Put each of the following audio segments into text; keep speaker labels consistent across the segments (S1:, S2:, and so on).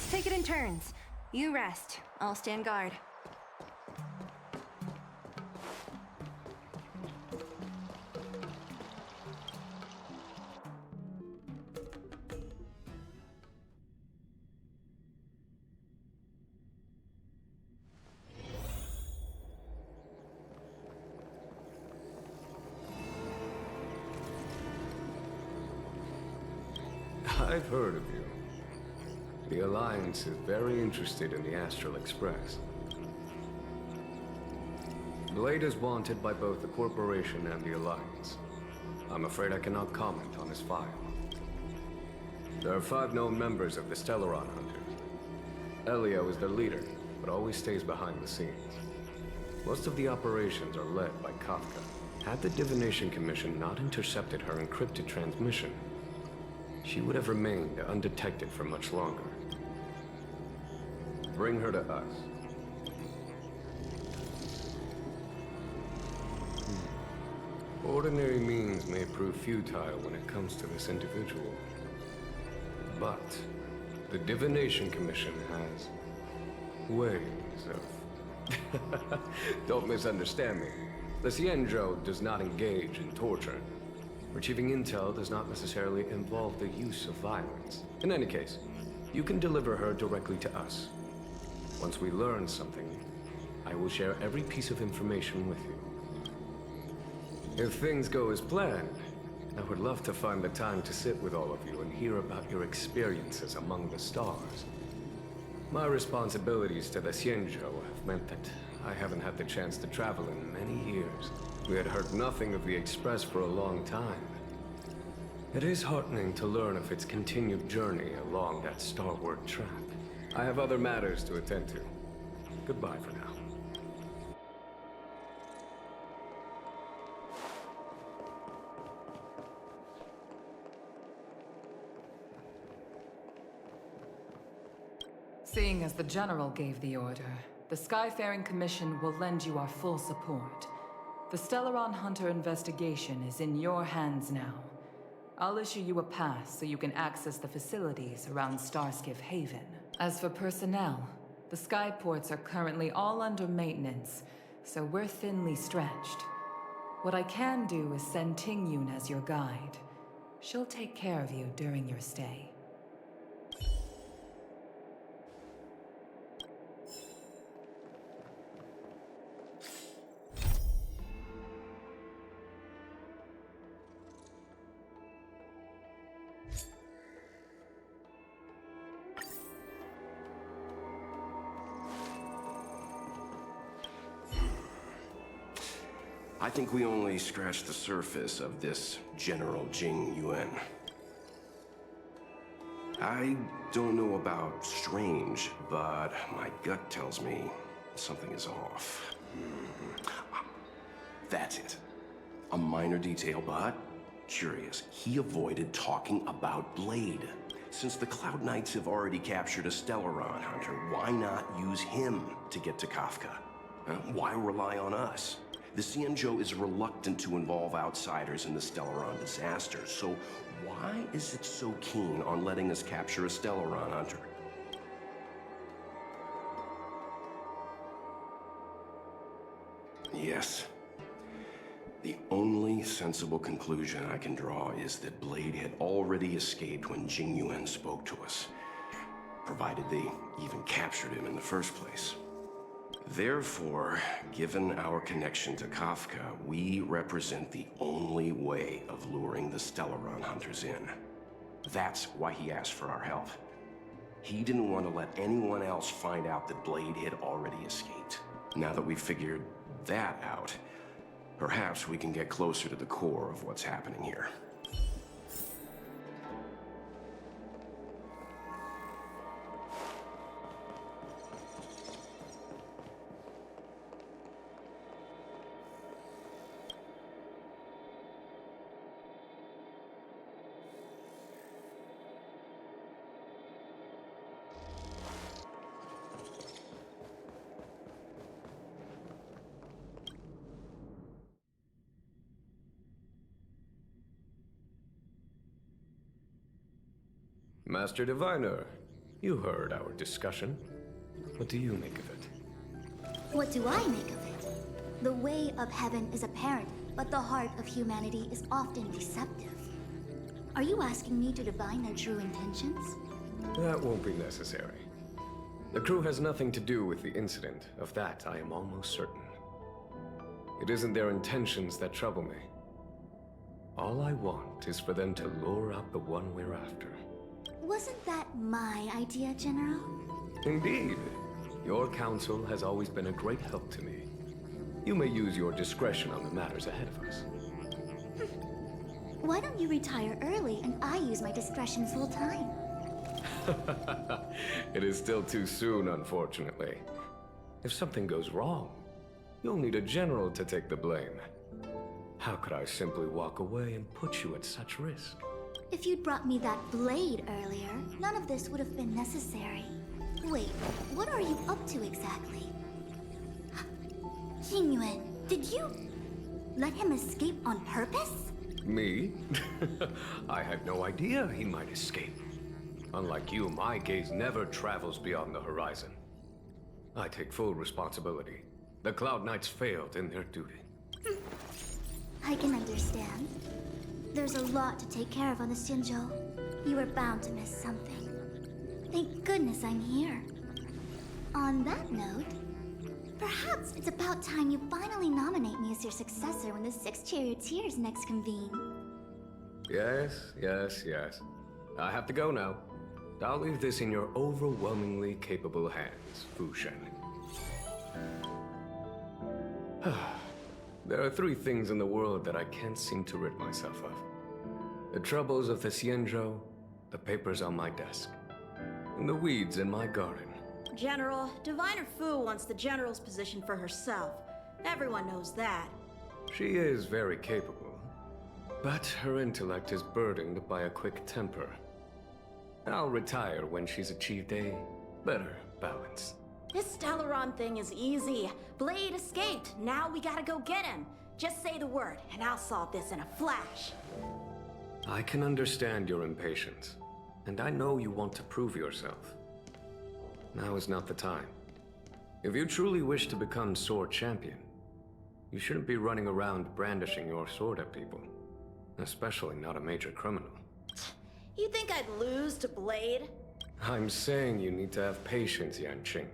S1: Let's take it in turns. You rest. I'll stand guard.
S2: I've heard of you. The Alliance is very interested in the Astral Express. Blade is wanted by both the Corporation and the Alliance. I'm afraid I cannot comment on his file. There are 5 known members of the Stellaron Hunters. Elio is their leader, but always stays behind the scenes. Most of the operations are led by Kafka. Had the Divination Commission not intercepted her encrypted transmission, she would have remained undetected for much longer. Bring her to us. Ordinary means may prove futile when it comes to this individual. But the Divination Commission has ways of... Don't misunderstand me. The Xianzhou does not engage in torture. Retrieving intel does not necessarily involve the use of violence. In any case, you can deliver her directly to us. Once we learn something, I will share every piece of information with you. If things go as planned, I would love to find the time to sit with all of you and hear about your experiences among the stars. My responsibilities to the Xianzhou have meant that I haven't had the chance to travel in many years. We had heard nothing of the Express for a long time. It is heartening to learn of its continued journey along that starward track. I have other matters to attend to. Goodbye for now.
S3: Seeing as the General gave the order, the Skyfaring Commission will lend you our full support. The Stellaron Hunter investigation is in your hands now. I'll issue you a pass so you can access the facilities around Starskiff Haven. As for personnel, the skyports are currently all under maintenance, so we're thinly stretched. What I can do is send Tingyun as your guide. She'll take care of you during your stay.
S4: I think we only scratched the surface of this General Jing Yuan. I don't know about strange, but my gut tells me something is off. That's it. A minor detail, but curious. He avoided talking about Blade. Since the Cloud Knights have already captured a Stellaron Hunter, why not use him to get to Kafka? Why rely on us? The Xianzhou is reluctant to involve outsiders in the Stellaron disaster, so why is it so keen on letting us capture a Stellaron Hunter? Yes. The only sensible conclusion I can draw is that Blade had already escaped when Jing Yuan spoke to us, provided they even captured him in the first place. Therefore, given our connection to Kafka, we represent the only way of luring the Stellaron Hunters in. That's why he asked for our help. He didn't want to let anyone else find out that Blade had already escaped. Now that we've figured that out, perhaps we can get closer to the core of what's happening here.
S2: Master Diviner, You heard our discussion. What do you make of it?
S5: What do I make of it? The way of heaven is apparent, but the heart of humanity is often deceptive. Are you asking me to divine their true intentions?
S2: That won't be necessary. The crew has nothing to do with the incident. Of that, I am almost certain. It isn't their intentions that trouble me. All I want is for them to lure out the one we're after.
S5: Wasn't that my idea, General?
S2: Indeed. Your counsel has always been a great help to me. You may use your discretion on the matters ahead of us.
S5: Why don't you retire early and I use my discretion full time?
S2: It is still too soon, unfortunately. If something goes wrong, you'll need a general to take the blame. How could I simply walk away and put you at such risk?
S5: If you'd brought me that blade earlier, none of this would have been necessary. Wait, what are you up to exactly? Jingyuan, did you let him escape on purpose?
S2: Me? I had no idea he might escape. Unlike you, my gaze never travels beyond the horizon. I take full responsibility. The Cloud Knights failed in their duty.
S5: I can understand. There's a lot to take care of on the Xinzhou. You were bound to miss something. Thank goodness I'm here. On that note, perhaps it's about time you finally nominate me as your successor when the Six Charioteers next convene.
S2: Yes. I have to go now. I'll leave this in your overwhelmingly capable hands, Sushang. There are 3 things in the world that I can't seem to rid myself of. The troubles of the Xianzhou, the papers on my desk, and the weeds in my garden.
S6: General, Diviner Fu wants the General's position for herself. Everyone knows that.
S2: She is very capable, but her intellect is burdened by a quick temper. I'll retire when she's achieved a better balance.
S6: This Stellaron thing is easy. Blade escaped. Now we gotta go get him. Just say the word, and I'll solve this in a flash.
S2: I can understand your impatience, and I know you want to prove yourself. Now is not the time. If you truly wish to become Sword Champion, you shouldn't be running around brandishing your sword at people, especially not a major criminal.
S6: You think I'd lose to Blade?
S2: I'm saying you need to have patience, Yanqing.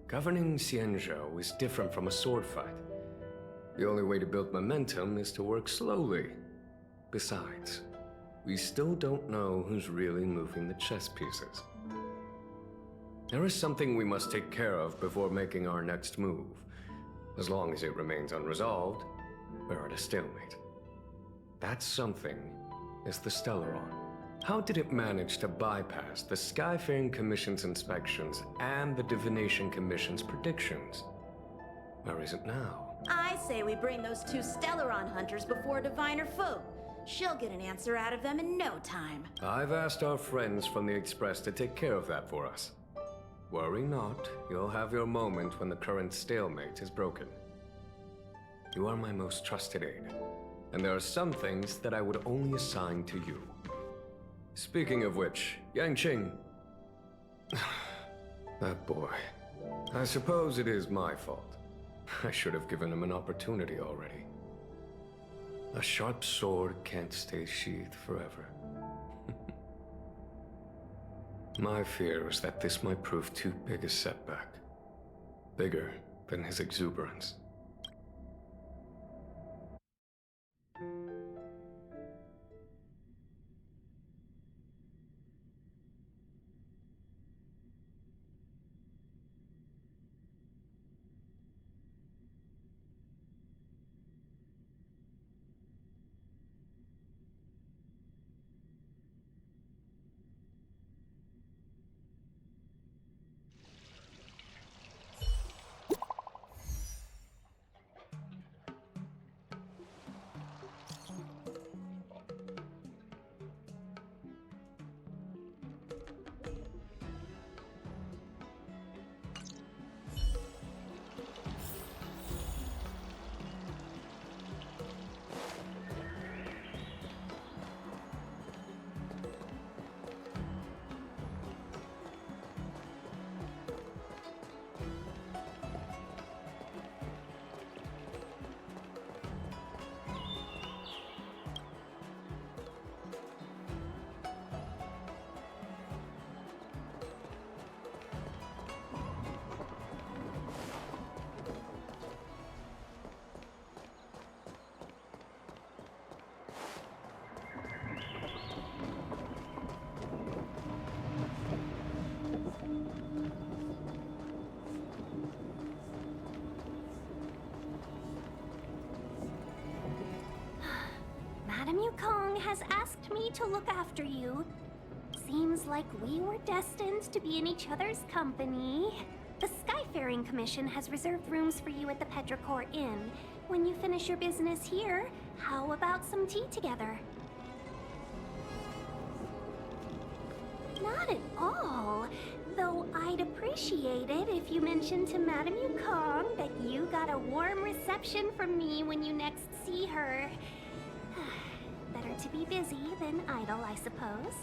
S2: Governing Xianzhou is different from a sword fight. The only way to build momentum is to work slowly. Besides, we still don't know who's really moving the chess pieces. There is something we must take care of before making our next move. As long as it remains unresolved, we're at a stalemate. That something is the Stellaron. How did it manage to bypass the Skyfaring Commission's inspections and the Divination Commission's predictions? Where is it now?
S6: I say we bring those 2 Stellaron hunters before Diviner Fu. She'll get an answer out of them in no time.
S2: I've asked our friends from the Express to take care of that for us. Worry not, you'll have your moment when the current stalemate is broken. You are my most trusted aide, and there are some things that I would only assign to you. Speaking of which, Yanqing... that boy. I suppose it is my fault. I should have given him an opportunity already. A sharp sword can't stay sheathed forever. My fear is that this might prove too big a setback. Bigger than his exuberance.
S7: me to look after you. Seems like we were destined to be in each other's company. The Skyfaring Commission has reserved rooms for you at the Petrichor Inn. When you finish your business here, how about some tea together? Not at all. Though I'd appreciate it if you mentioned to Madame Yukong that you got a warm reception from me when you next see her. Better to be busy than idle, I suppose.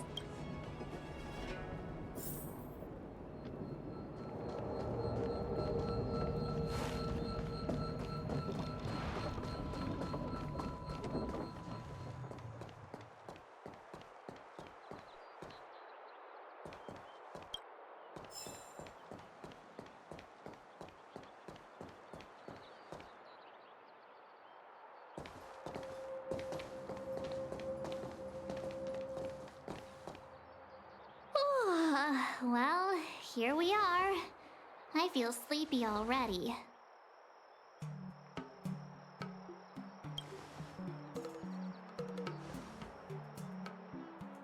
S5: Well, here we are. I feel sleepy already.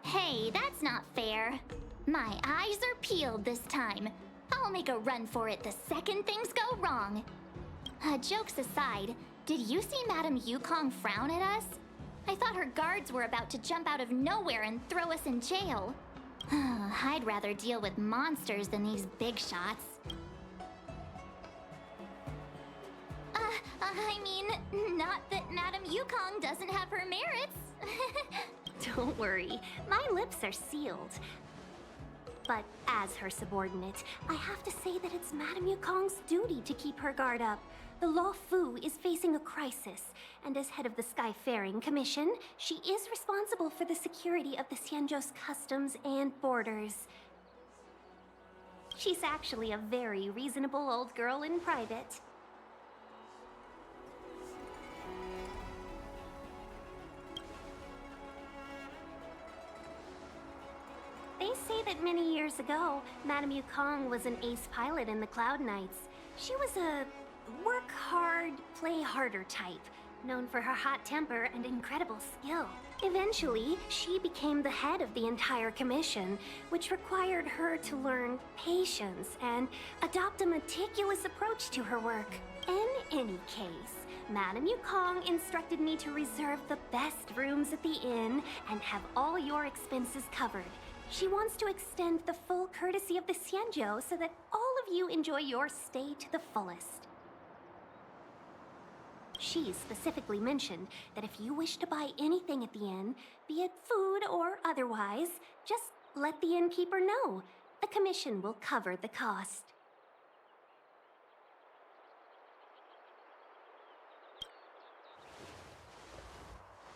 S5: Hey, that's not fair. My eyes are peeled this time. I'll make a run for it the second things go wrong. Jokes aside, did you see Madame Yukong frown at us? I thought her guards were about to jump out of nowhere and throw us in jail. I'd rather deal with monsters than these big shots. I mean, not that Madame Yukong doesn't have her merits.
S7: Don't worry, my lips are sealed. But as her subordinate, I have to say that it's Madame Yukong's duty to keep her guard up. The Law Fu is facing a crisis, and as head of the Skyfaring Commission, she is responsible for the security of the Xianzhou's customs and borders. She's actually a very reasonable old girl in private. They say that many years ago, Madame Yukong was an ace pilot in the Cloud Knights. She was a work hard, play harder type, known for her hot temper and incredible skill. Eventually, she became the head of the entire commission, which required her to learn patience and adopt a meticulous approach to her work. In any case, Madame Yukong instructed me to reserve the best rooms at the inn and have all your expenses covered. She wants to extend the full courtesy of the Xianzhou so that all of you enjoy your stay to the fullest. She specifically mentioned that if you wish to buy anything at the inn, be it food or otherwise, just let the innkeeper know. The commission will cover the cost.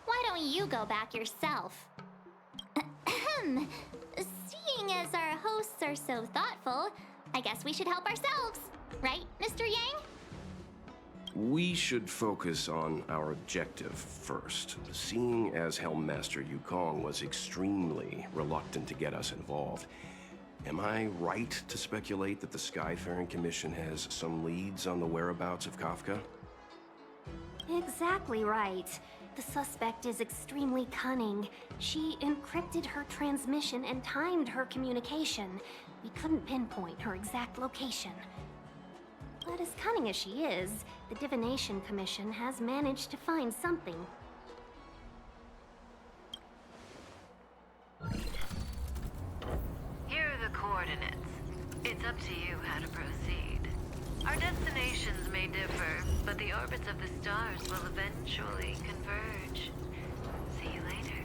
S5: Why don't you go back yourself? Seeing as our hosts are so thoughtful, I guess we should help ourselves. Right, Mr. Yang?
S4: We should focus on our objective first. Seeing as Helmmaster Yukong was extremely reluctant to get us involved, am I right to speculate that the Skyfaring Commission has some leads on the whereabouts of Kafka?
S7: Exactly right. The suspect is extremely cunning. She encrypted her transmission and timed her communication. We couldn't pinpoint her exact location. But as cunning as she is, the Divination Commission has managed to find something.
S8: Here are the coordinates. It's up to you how to proceed. Our destinations may differ, but the orbits of the stars will eventually converge. See you later.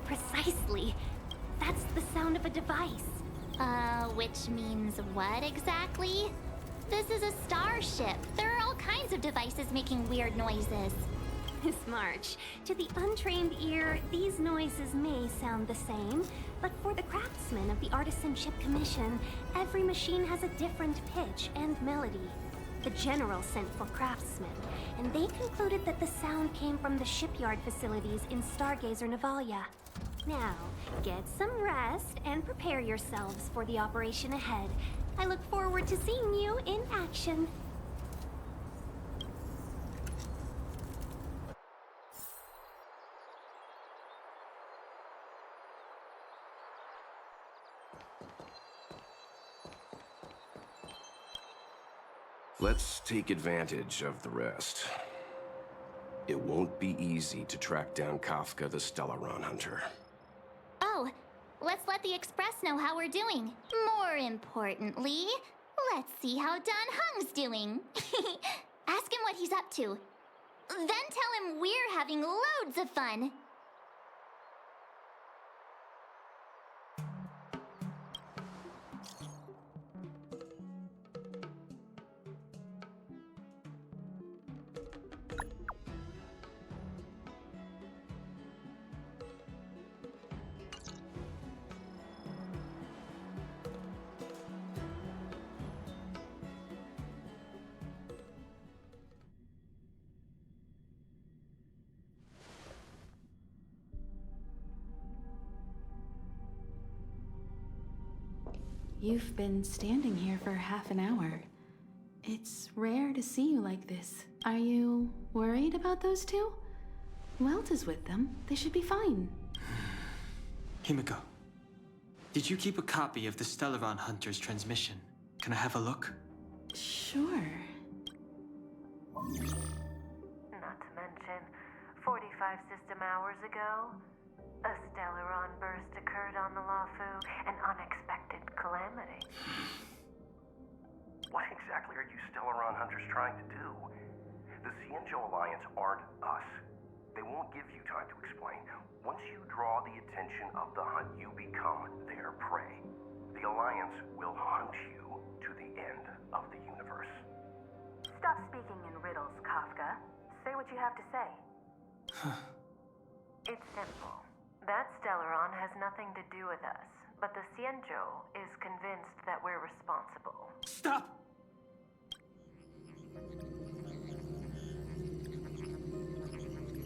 S7: Precisely. That's the sound of a device.
S5: Which means what exactly? This is a starship. There are all kinds of devices making weird noises.
S7: Miss March, to the untrained ear, these noises may sound the same, but for the craftsmen of the Artisanship Commission, every machine has a different pitch and melody. The General sent for craftsmen, and they concluded that the sound came from the shipyard facilities in Stargazer Navalia. Now, get some rest and prepare yourselves for the operation ahead. I look forward to seeing you in action.
S4: Let's take advantage of the rest. It won't be easy to track down Kafka the Stellaron Hunter.
S5: Oh, let's let the Express know how we're doing. More importantly, let's see how Don Hung's doing. Ask him what he's up to. Then tell him we're having loads of fun.
S9: You've been standing here for half an hour. It's rare to see you like this. Are you worried about those two? Welt is with them. They should be fine.
S10: Himiko, did you keep a copy of the Stellaron Hunter's transmission? Can I have a look?
S9: Sure.
S8: Not to mention, 45 system hours ago, a Stellaron burst occurred on the Lafu, an unexpected calamity.
S11: What exactly are you Stellaron Hunters trying to do? The Xianzhou Alliance aren't us. They won't give you time to explain. Once you draw the attention of the hunt, you become their prey. The Alliance will hunt you to the end of the universe.
S8: Stop speaking in riddles, Kafka. Say what you have to say. It's simple. That Stellaron has nothing to do with us, but the Xianzhou is convinced that we're responsible.
S10: Stop!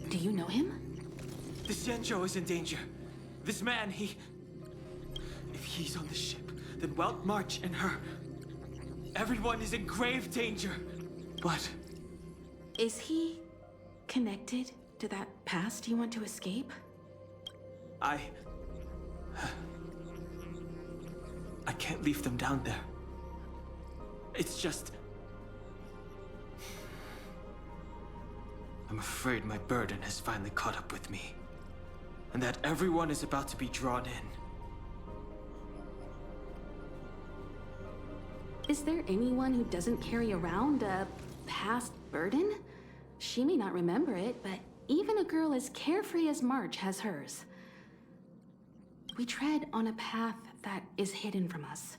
S9: Do you know him?
S10: The Xianzhou is in danger. This man, if he's on the ship, then Welt, March, and her... Everyone is in grave danger. What?
S9: Is he connected to that past you want to escape?
S10: I can't leave them down there. It's just... I'm afraid my burden has finally caught up with me. And that everyone is about to be drawn in.
S9: Is there anyone who doesn't carry around a past burden? She may not remember it, but even a girl as carefree as March has hers. We tread on a path that is hidden from us.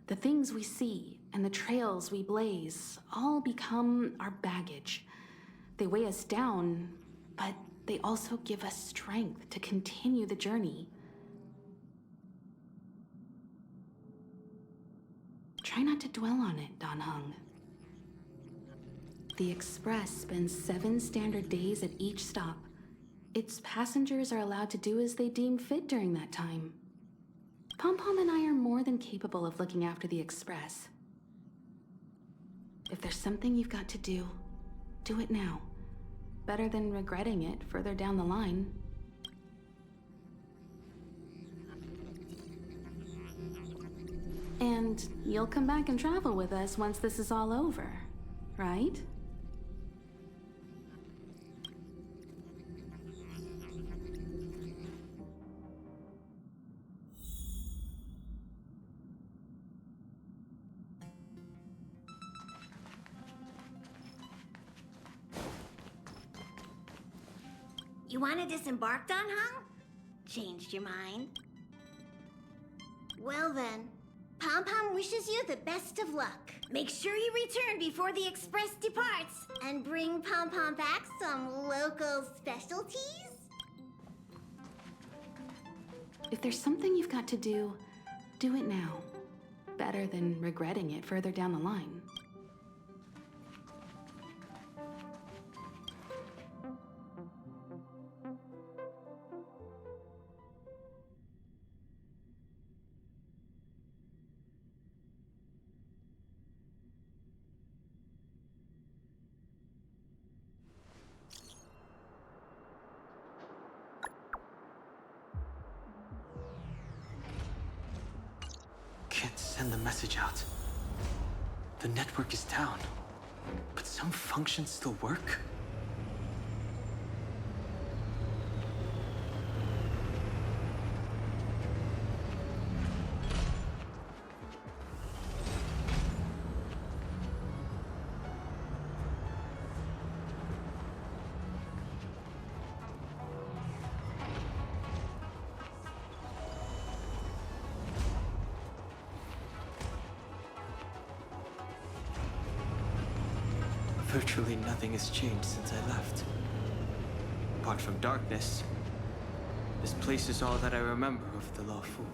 S9: The things we see and the trails we blaze all become our baggage. They weigh us down, but they also give us strength to continue the journey. Try not to dwell on it, Don Hung. The Express spends 7 standard days at each stop. Its passengers are allowed to do as they deem fit during that time. Pom-Pom and I are more than capable of looking after the Express. If there's something you've got to do, do it now. Better than regretting it further down the line. And you'll come back and travel with us once this is all over, right?
S6: You want to disembark, Don Hung? Changed your mind? Well then, Pom-Pom wishes you the best of luck. Make sure you return before the Express departs, and bring Pom-Pom back some local specialties?
S9: If there's something you've got to do, do it now. Better than regretting it further down the line.
S10: send the message out. The network is down, but some functions still work? Virtually nothing has changed since I left. Apart from darkness, this place is all that I remember of the Lawful.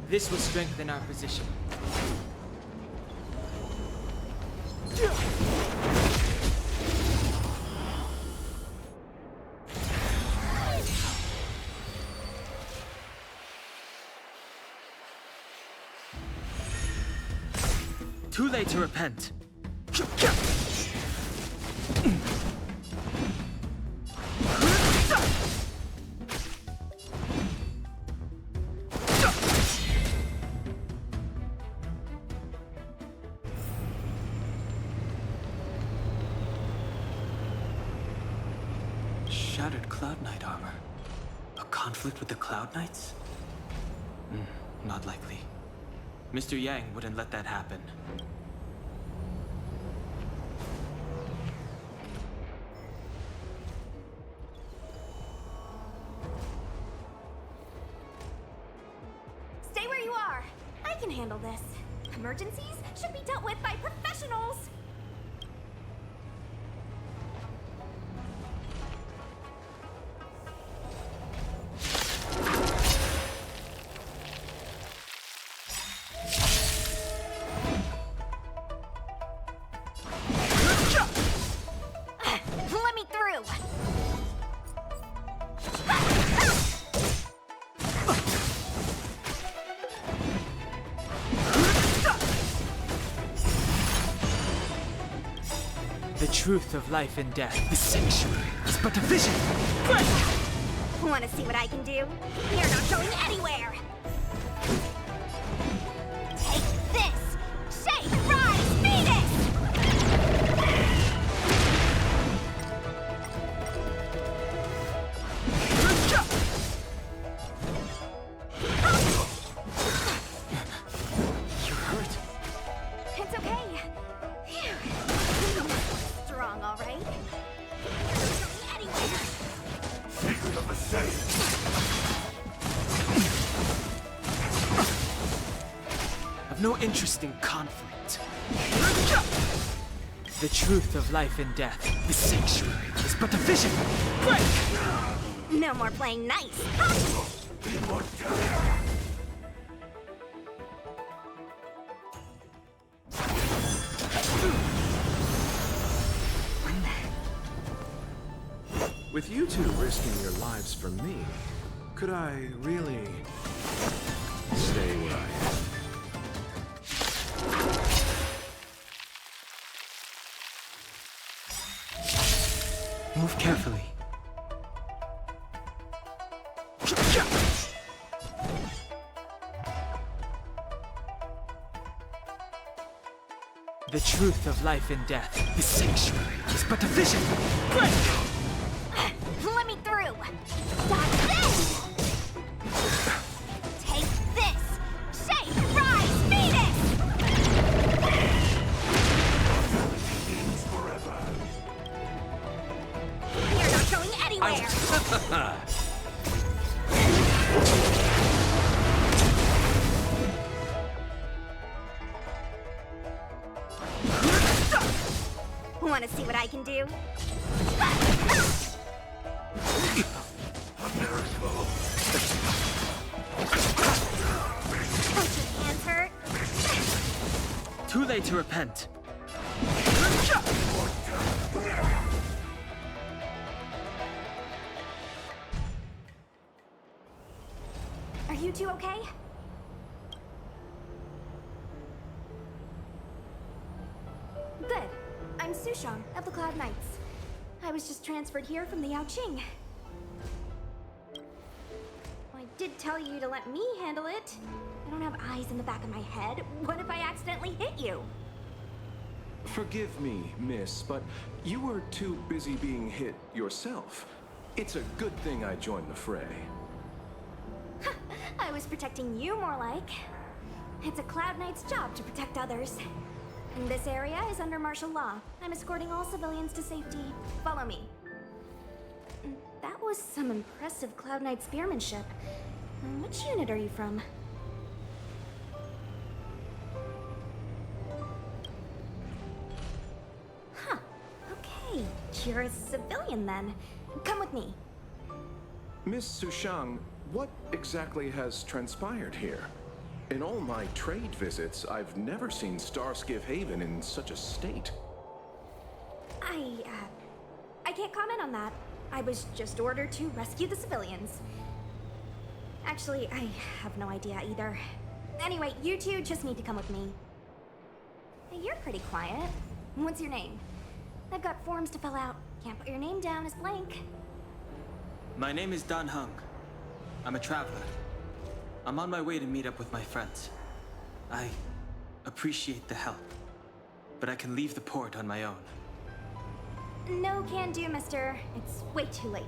S10: This will strengthen our position. Too late to repent. Shattered Cloud Knight armor. A conflict with the Cloud Knights? Not likely. Mr. Yang wouldn't let that happen.
S1: Stay where you are. I can handle this. Emergencies should be dealt with by professionals. Let me through.
S10: The truth of life and death. The sanctuary is but a vision.
S1: Want to see what I can do? You're not going anywhere. Take this. Shake, rise, beat it.
S10: You're hurt.
S1: It's okay. Phew. Strong, all right. You're not going anywhere.
S11: Secret of the city.
S10: I've no interest in conflict. The truth of life and death. The sanctuary is but a vision. Break!
S1: No more playing nice.
S12: With you two risking your lives for me, could I really stay where I am?
S10: Move carefully. The truth of life and death. The sanctuary is but a vision. Break!
S1: Let me through. Dodge this. Take this. Shake, rise, beat it. You're not going anywhere. Want to see what I can do? Don't your hands hurt?
S10: Too late to repent.
S1: Are you two okay? Good. I'm Sushang of the Cloud Knights. I was just transferred here from the Yaoqing. I did tell you to let me handle it. I don't have eyes in the back of my head. What if I accidentally hit you?
S12: Forgive me, miss, but you were too busy being hit yourself. It's a good thing I joined the fray.
S1: I was protecting you more like. It's a Cloud Knight's job to protect others. And this area is under martial law. I'm escorting all civilians to safety. Follow me. That was some impressive Cloud Knight spearmanship. Which unit are you from? Huh. Okay. You're a civilian then. Come with me.
S12: Miss Sushang, what exactly has transpired here? In all my trade visits, I've never seen Starskiff Haven in such a state.
S1: I can't comment on that. I was just ordered to rescue the civilians. Actually, I have no idea either. Anyway, you two just need to come with me. Hey, you're pretty quiet. What's your name? I've got forms to fill out. Can't put your name down as blank.
S10: My name is Dan Hung. I'm a traveler. I'm on my way to meet up with my friends. I appreciate the help, but I can leave the port on my own.
S1: No can do, mister. It's way too late.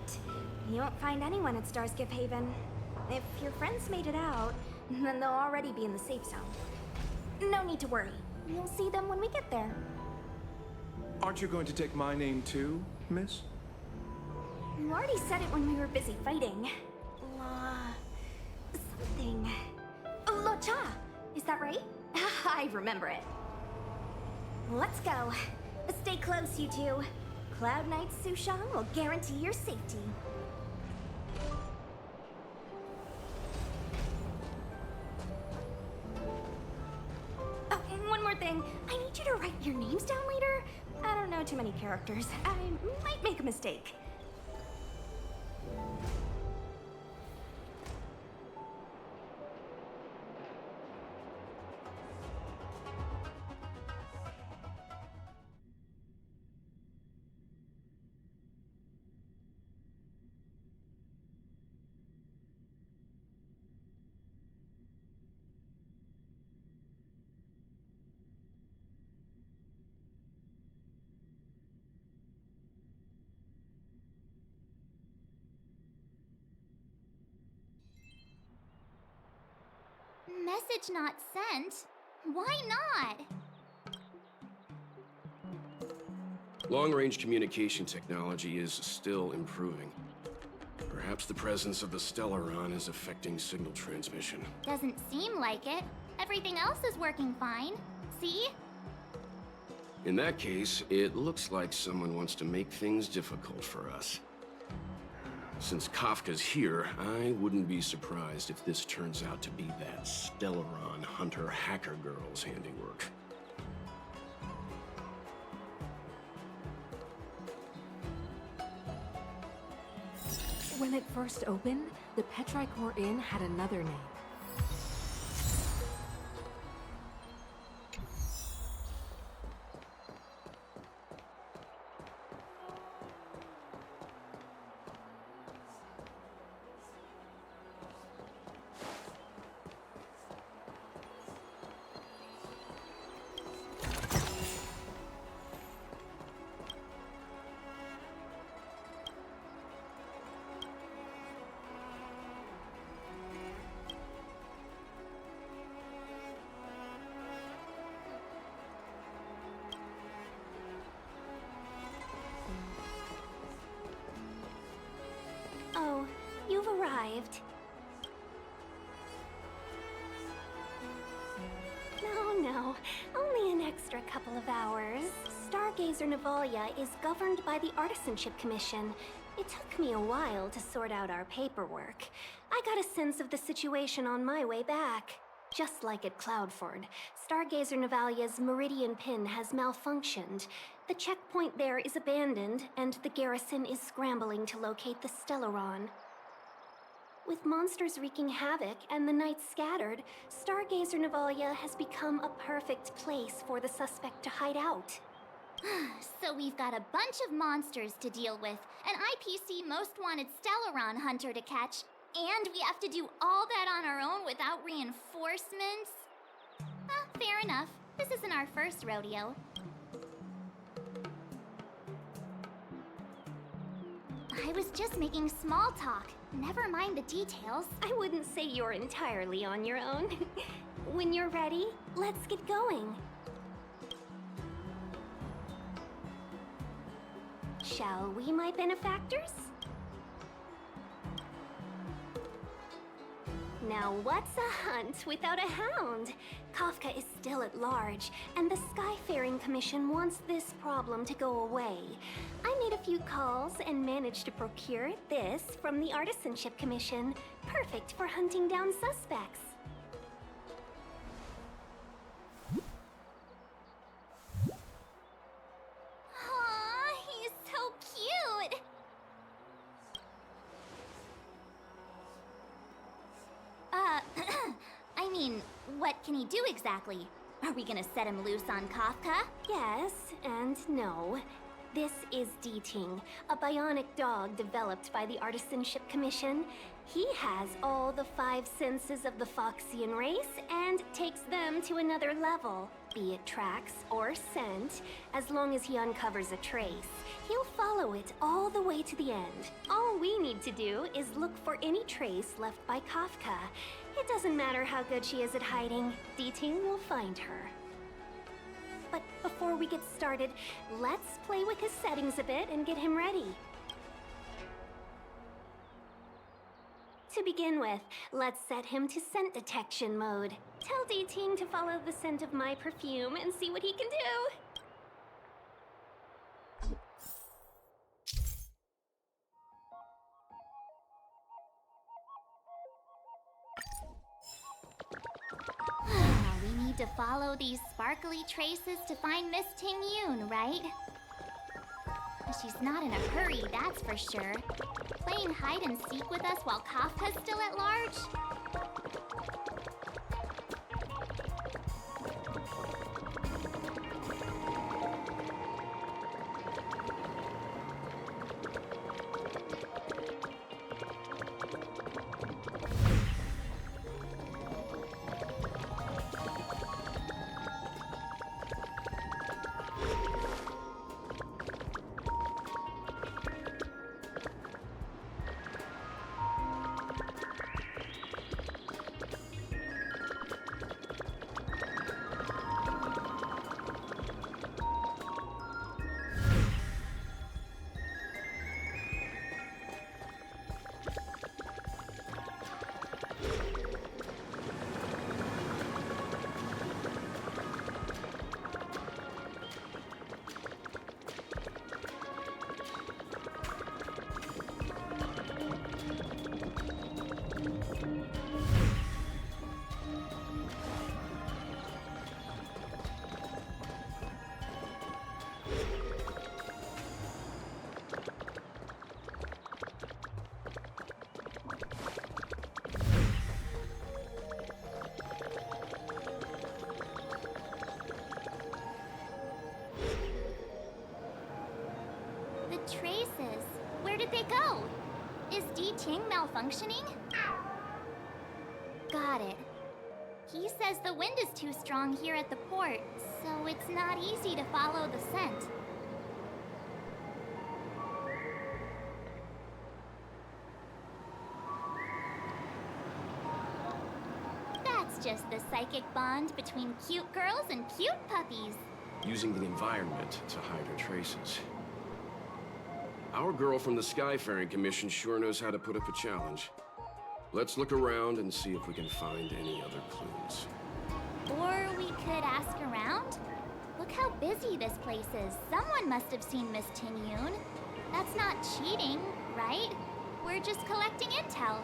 S1: You won't find anyone at Starskiff Haven. If your friends made it out, then they'll already be in the safe zone. No need to worry. You'll see them when we get there.
S12: Aren't you going to take my name too, miss?
S1: You already said it when we were busy fighting. Something. Oh, Lo Cha! Is that right? I remember it. Let's go. Stay close, you two. Cloud Knight Sushang will guarantee your safety. Oh, and one more thing. I need you to write your names down later. I don't know too many characters. I might make a mistake.
S5: Message not sent? Why not?
S4: Long-range communication technology is still improving. Perhaps the presence of the Stellaron is affecting signal transmission.
S5: Doesn't seem like it. Everything else is working fine. See?
S4: In that case, it looks like someone wants to make things difficult for us. Since Kafka's here, I wouldn't be surprised if this turns out to be that Stellaron Hunter hacker girl's handiwork.
S13: When it first opened, the Petrichor Inn had another name.
S7: Oh, you've arrived. No, only an extra couple of hours. Stargazer Navalia is governed by the Artisanship Commission. It took me a while to sort out our paperwork. I got a sense of the situation on my way back. Just like at Cloudford, Stargazer Navalia's Meridian Pin has malfunctioned. The checkpoint there is abandoned, and the garrison is scrambling to locate the Stellaron. With monsters wreaking havoc and the night scattered, Stargazer Navalia has become a perfect place for the suspect to hide out.
S5: So we've got a bunch of monsters to deal with, an IPC most wanted Stellaron hunter to catch, and we have to do all that on our own without reinforcements? Fair enough. This isn't our first rodeo. I was just making small talk. Never mind the details.
S7: I wouldn't say you're entirely on your own. When you're ready, let's get going. Shall we, my benefactors? Now what's a hunt without a hound? Kafka is still at large, and the Skyfaring Commission wants this problem to go away. I made a few calls and managed to procure this from the Artisanship Commission. Perfect for hunting down suspects.
S5: Aw, he's so cute! I mean, what can he do exactly? Are we gonna set him loose on Kafka?
S7: Yes and no. This is D-Ting, a bionic dog developed by the Artisanship Commission. He has all the 5 senses of the Foxian race and takes them to another level, be it tracks or scent, as long as he uncovers a trace. He'll follow it all the way to the end. All we need to do is look for any trace left by Kafka. It doesn't matter how good she is at hiding, D-Ting will find her. But before we get started, let's play with his settings a bit and get him ready. To begin with, let's set him to scent detection mode. Tell D-Ting to follow the scent of my perfume and see what he can do.
S5: We need to follow these sparkly traces to find Miss Ting Yoon, right? She's not in a hurry, that's for sure. Playing hide and seek with us while Kafka's still at large? Traces. Where did they go? Is D-Ting malfunctioning? Got it. He says the wind is too strong here at the port, so it's not easy to follow the scent. That's just the psychic bond between cute girls and cute puppies.
S4: Using the environment to hide her traces. Our girl from the Skyfaring Commission sure knows how to put up a challenge. Let's look around and see if we can find any other clues.
S5: Or we could ask around? Look how busy this place is. Someone must have seen Miss Ting Yoon. That's not cheating, right? We're just collecting intel.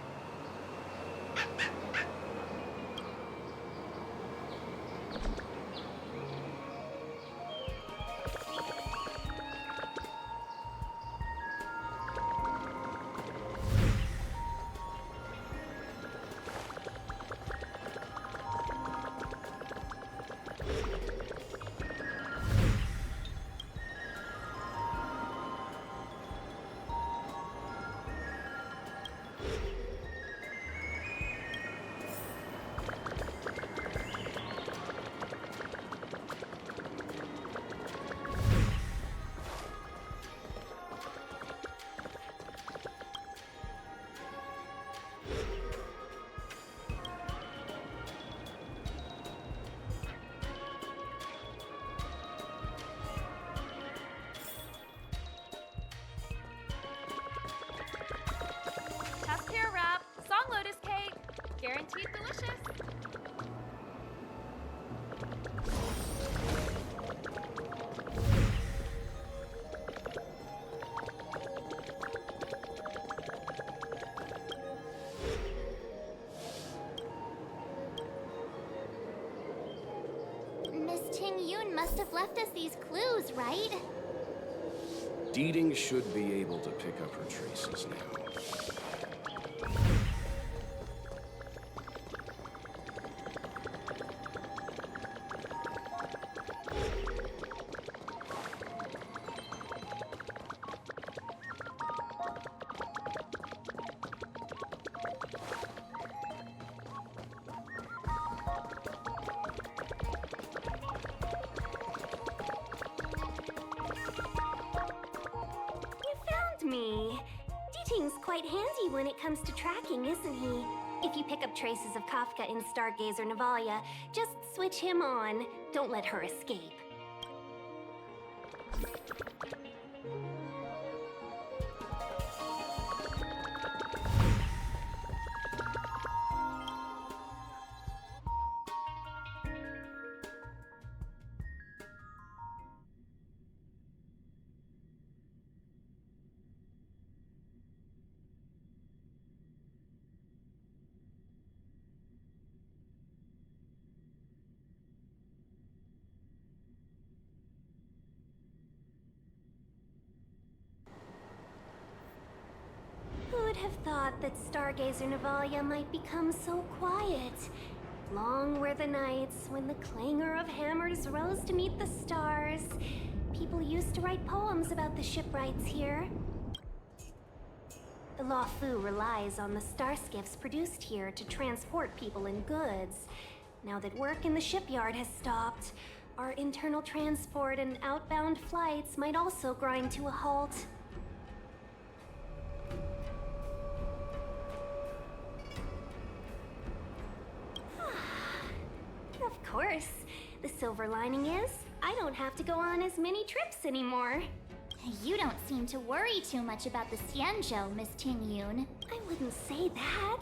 S5: Yun must have left us these clues, right?
S4: Deeding should be able to pick up her traces now.
S7: Me. Deeting's quite handy when it comes to tracking, isn't he? If you pick up traces of Kafka in Stargazer Navalia, just switch him on. Don't let her escape. Who would have thought that Stargazer Navalia might become so quiet? Long were the nights when the clangor of hammers rose to meet the stars. People used to write poems about the shipwrights here. The Law Fu relies on the starskiffs produced here to transport people and goods. Now that work in the shipyard has stopped, our internal transport and outbound flights might also grind to a halt. Of course. The silver lining is, I don't have to go on as many trips anymore.
S5: You don't seem to worry too much about the Xianzhou, Miss Ting Yun.
S7: I wouldn't say that.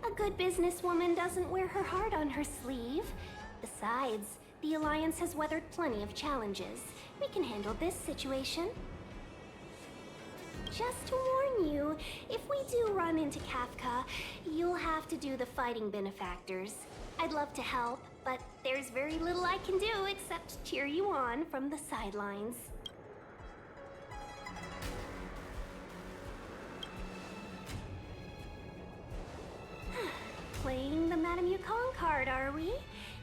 S7: A good businesswoman doesn't wear her heart on her sleeve. Besides, the Alliance has weathered plenty of challenges. We can handle this situation. Just to warn you, if we do run into Kafka, you'll have to do the fighting benefactors. I'd love to help, but there's very little I can do except cheer you on from the sidelines. Playing the Madame Yukong card, are we?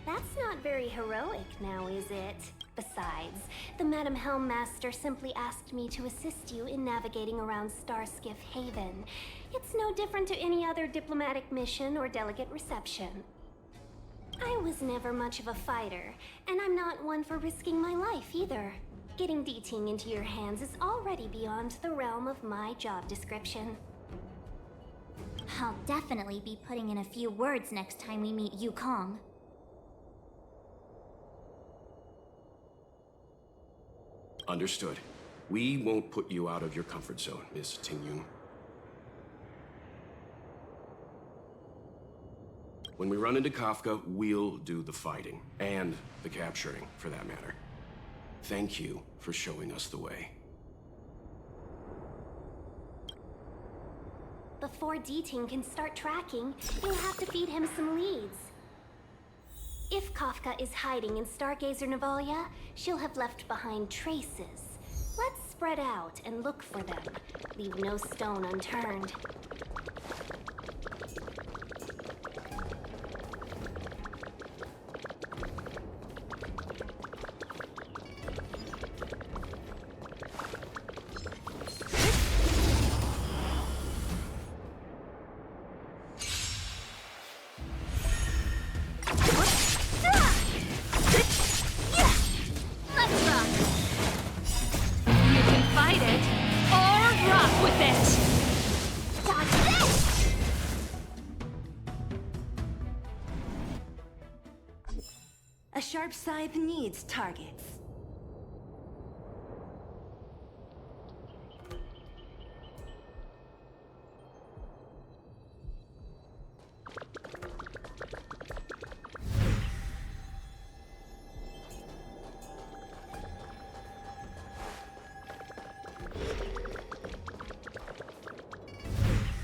S7: That's not very heroic now, is it? Besides, the Madame Helmmaster simply asked me to assist you in navigating around Starskiff Haven. It's no different to any other diplomatic mission or delegate reception. I was never much of a fighter, and I'm not one for risking my life either. Getting Deeting into your hands is already beyond the realm of my job description.
S5: I'll definitely be putting in a few words next time we meet Yukong.
S4: Understood. We won't put you out of your comfort zone, Miss Ting Yun. When we run into Kafka, we'll do the fighting. And the capturing, for that matter. Thank you for showing us the way.
S7: Before Deeting can start tracking, you'll have to feed him some leads. If Kafka is hiding in Stargazer Navalia, she'll have left behind traces. Let's spread out and look for them. Leave no stone unturned.
S14: A sharp scythe needs targets.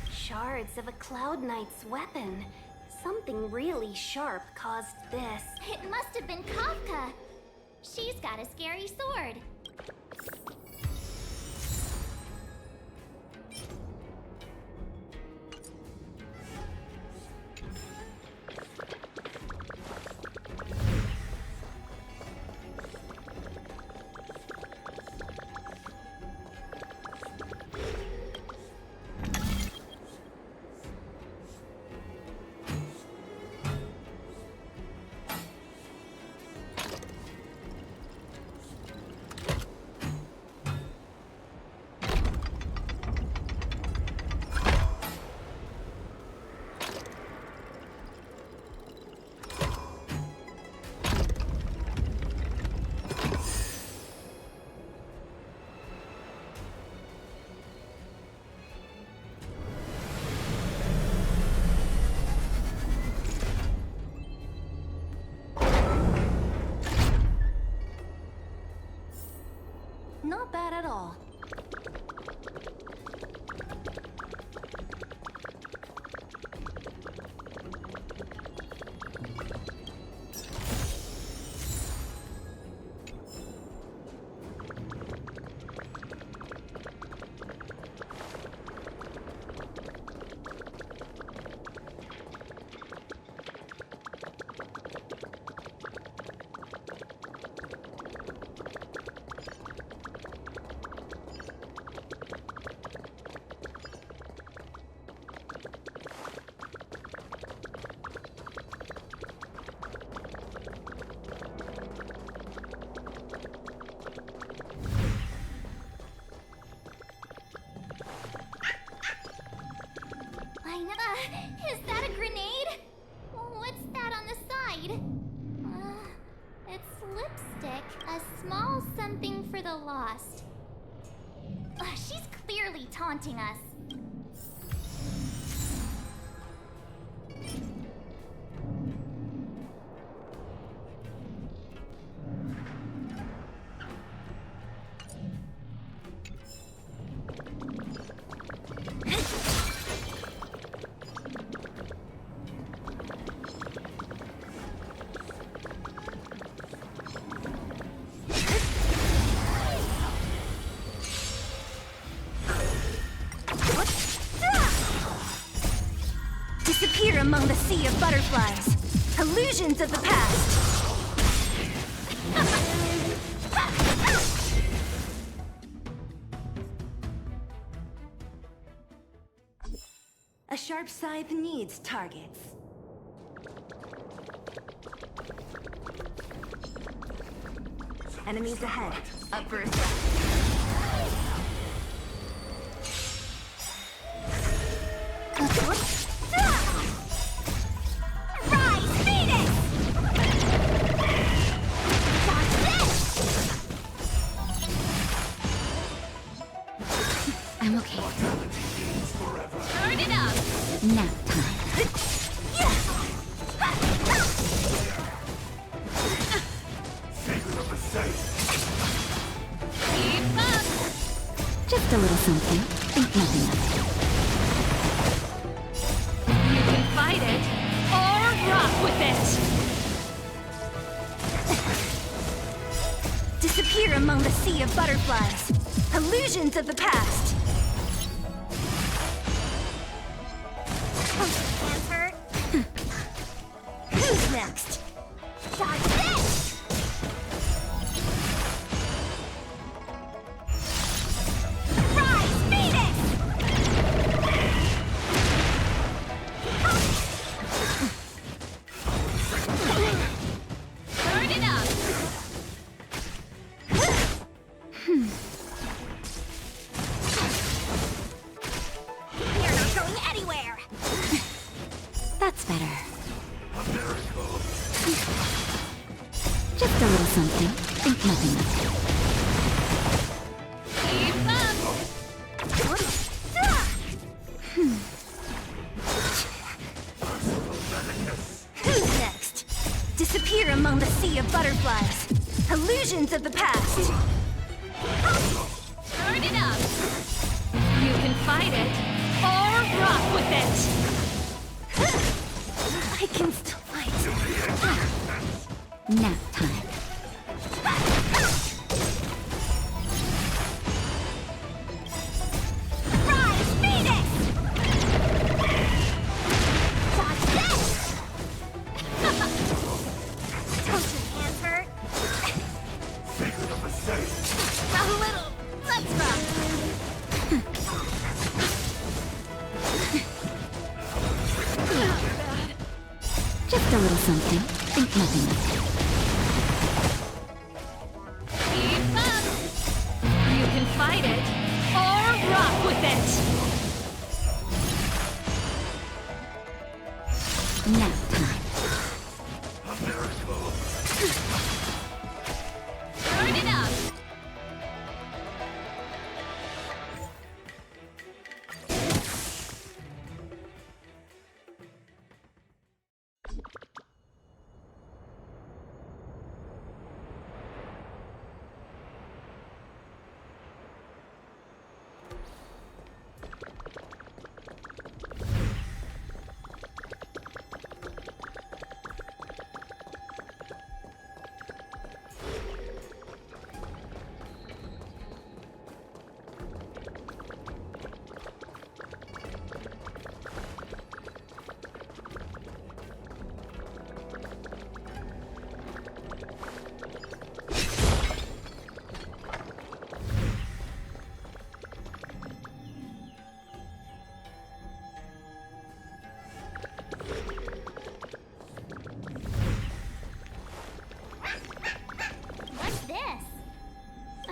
S7: Shards of a Cloud Knight's weapon. Something really sharp caused this.
S5: It must have been Kafka. She's got a scary sword.
S14: Not bad at all.
S5: Is that a grenade? What's that on the side? It's lipstick. A small something for the lost. She's clearly taunting us.
S14: Disappear among the sea of butterflies. Illusions of the past. A sharp scythe needs targets. Enemies ahead. Up for a
S5: I'm okay. Turn it up! Nap time. Keep up! Just a little something. Think nothing of it. You can fight it, or rock with it!
S14: Disappear among the sea of butterflies. Illusions of the past.
S1: Answer.
S14: Who's next?
S1: Dodge this! Rise, Phoenix!
S5: Turn it up!
S1: You're not going anywhere!
S5: That's better. Just a little something. Think nothing of it. Keep up!
S14: Who's next? Disappear among the sea of butterflies. Illusions of the past.
S5: Turn it up! You can fight it, or rock with it!
S14: I can still fight.
S5: Nap time.
S9: Just a little something. Think nothing of it.
S14: Keep up! You can fight it, or rock with it!
S9: Nap time.
S14: Turn it up!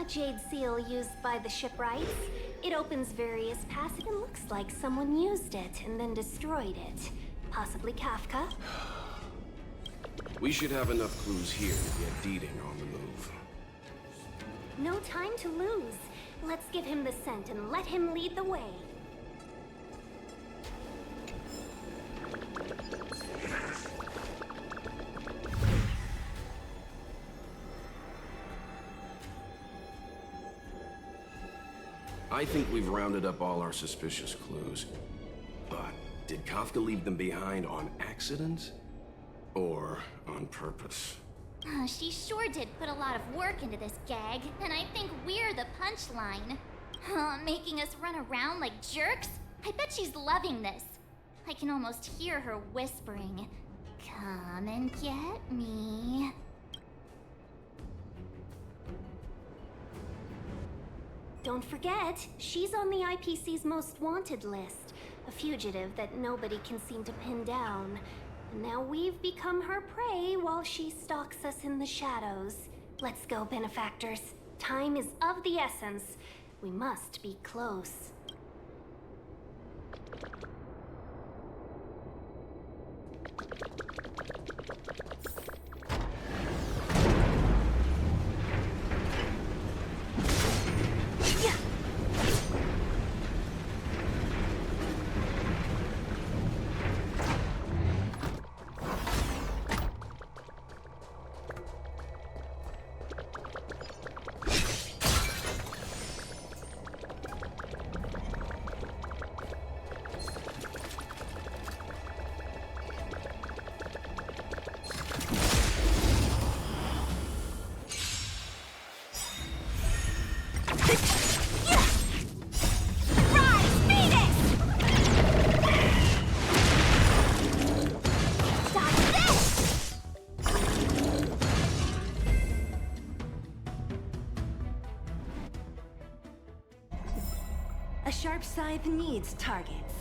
S7: Jade seal used by the shipwrights. It opens various paths. It looks like someone used it and then destroyed it. Possibly Kafka.
S4: We should have enough clues here to get Deeding on the move.
S7: No time to lose. Let's give him the scent and let him lead the way.
S4: I think we've rounded up all our suspicious clues. But did Kafka leave them behind on accident? Or on purpose?
S5: She sure did put a lot of work into this gag, and I think we're the punchline. Making us run around like jerks? I bet she's loving this. I can almost hear her whispering, "Come and get me."
S7: Don't forget, she's on the IPC's most wanted list. A fugitive that nobody can seem to pin down. And now we've become her prey while she stalks us in the shadows. Let's go, benefactors. Time is of the essence. We must be close.
S14: A sharp scythe needs targets.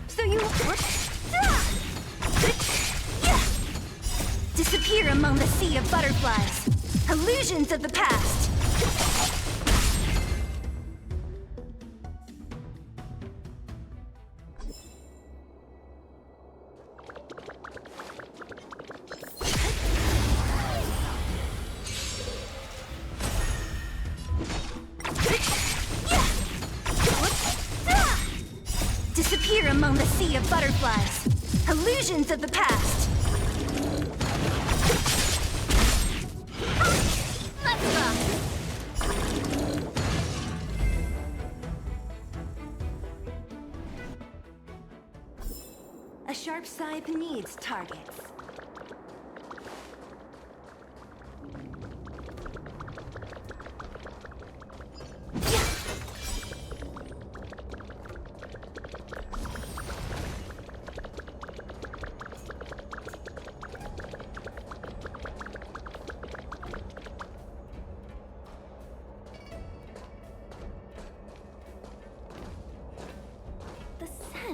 S7: So you...
S14: Disappear among the sea of butterflies. Illusions of the past. Disappear among the sea of butterflies. Illusions of the past.
S5: Let's rock!
S14: A sharp scythe needs targets.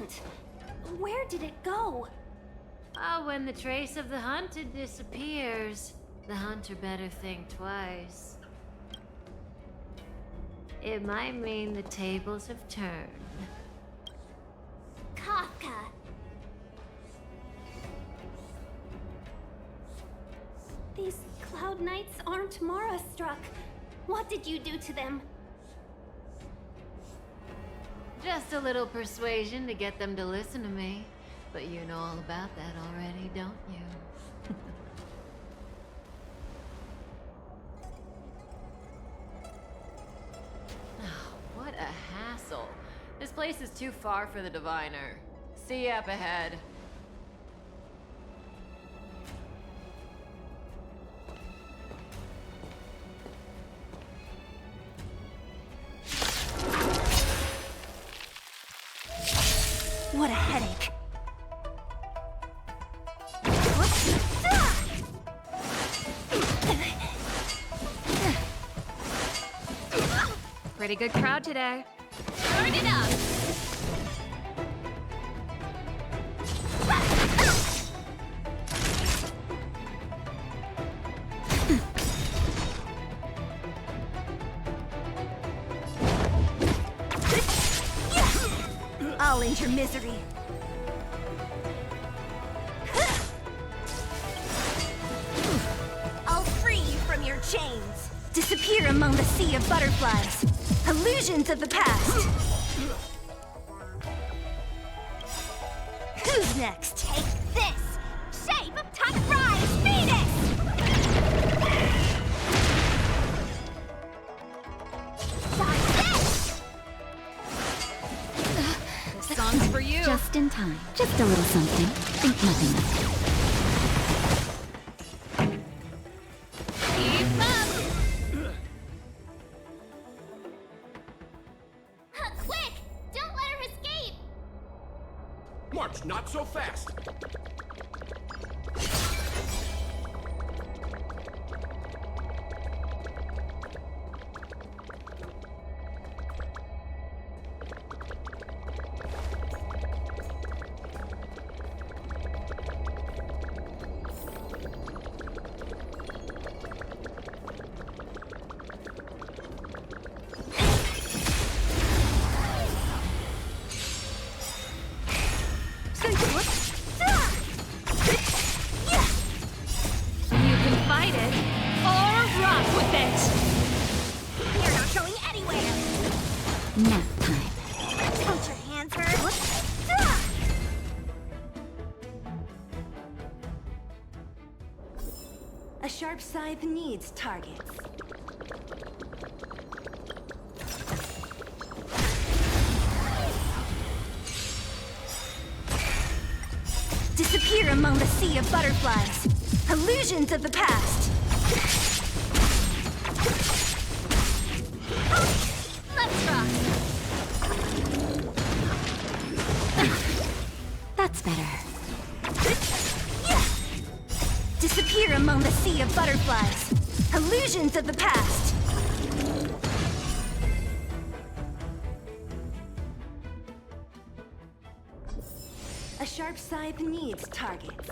S1: hunt. Where did it go?
S8: Ah, when the trace of the hunted disappears, the hunter better think twice. It might mean the tables have turned.
S6: Kafka.
S1: These Cloud Knights aren't Mara struck. What did you do to them?
S8: Just a little persuasion to get them to listen to me. But you know all about that already, don't you? Oh, what a hassle. This place is too far for the diviner. See you up ahead.
S14: What a headache.
S7: Pretty good crowd today. Turn it up!
S14: I'll end your misery. I'll free you from your chains. Disappear among the sea of butterflies. Illusions of the past. Who's next?
S6: Take this! Shape of Tuck Rise Phoenix!
S7: This song's for you.
S5: Just in time. Just a little something. Think nothing of it.
S7: Keep up!
S6: Quick! Don't let her escape!
S4: March, not so fast!
S7: You can fight it, or rock with it!
S6: You're not going anywhere!
S5: Nap time.
S6: Don't your hands hurt?
S14: A sharp scythe needs targets. Disappear among the sea of butterflies. Illusions of the past.
S7: Let's rock!
S5: That's better.
S14: Disappear among the sea of butterflies. Illusions of the past. A sharp scythe needs targets.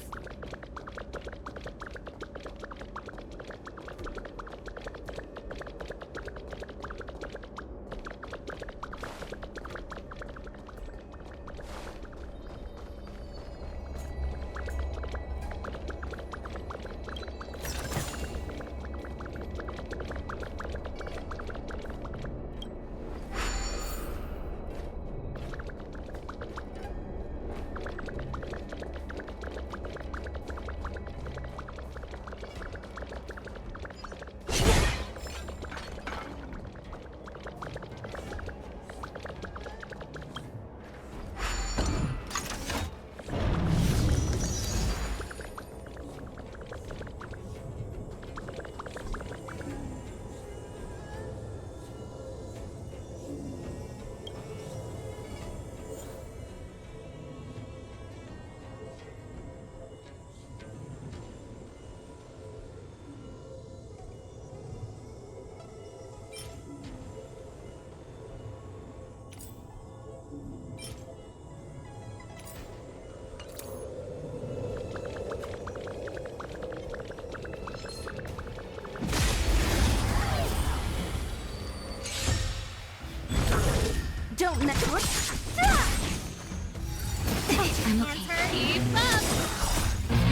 S14: I'm okay.
S7: Keep up!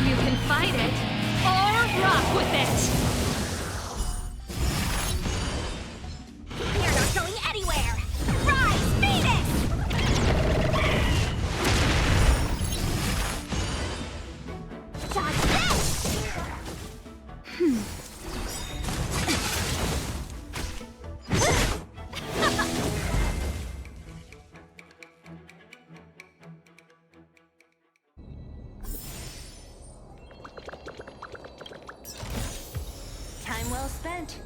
S7: You can fight it, or rock with it!
S6: You're not going anywhere! Rise, Phoenix! Dodge this!
S14: Time well spent.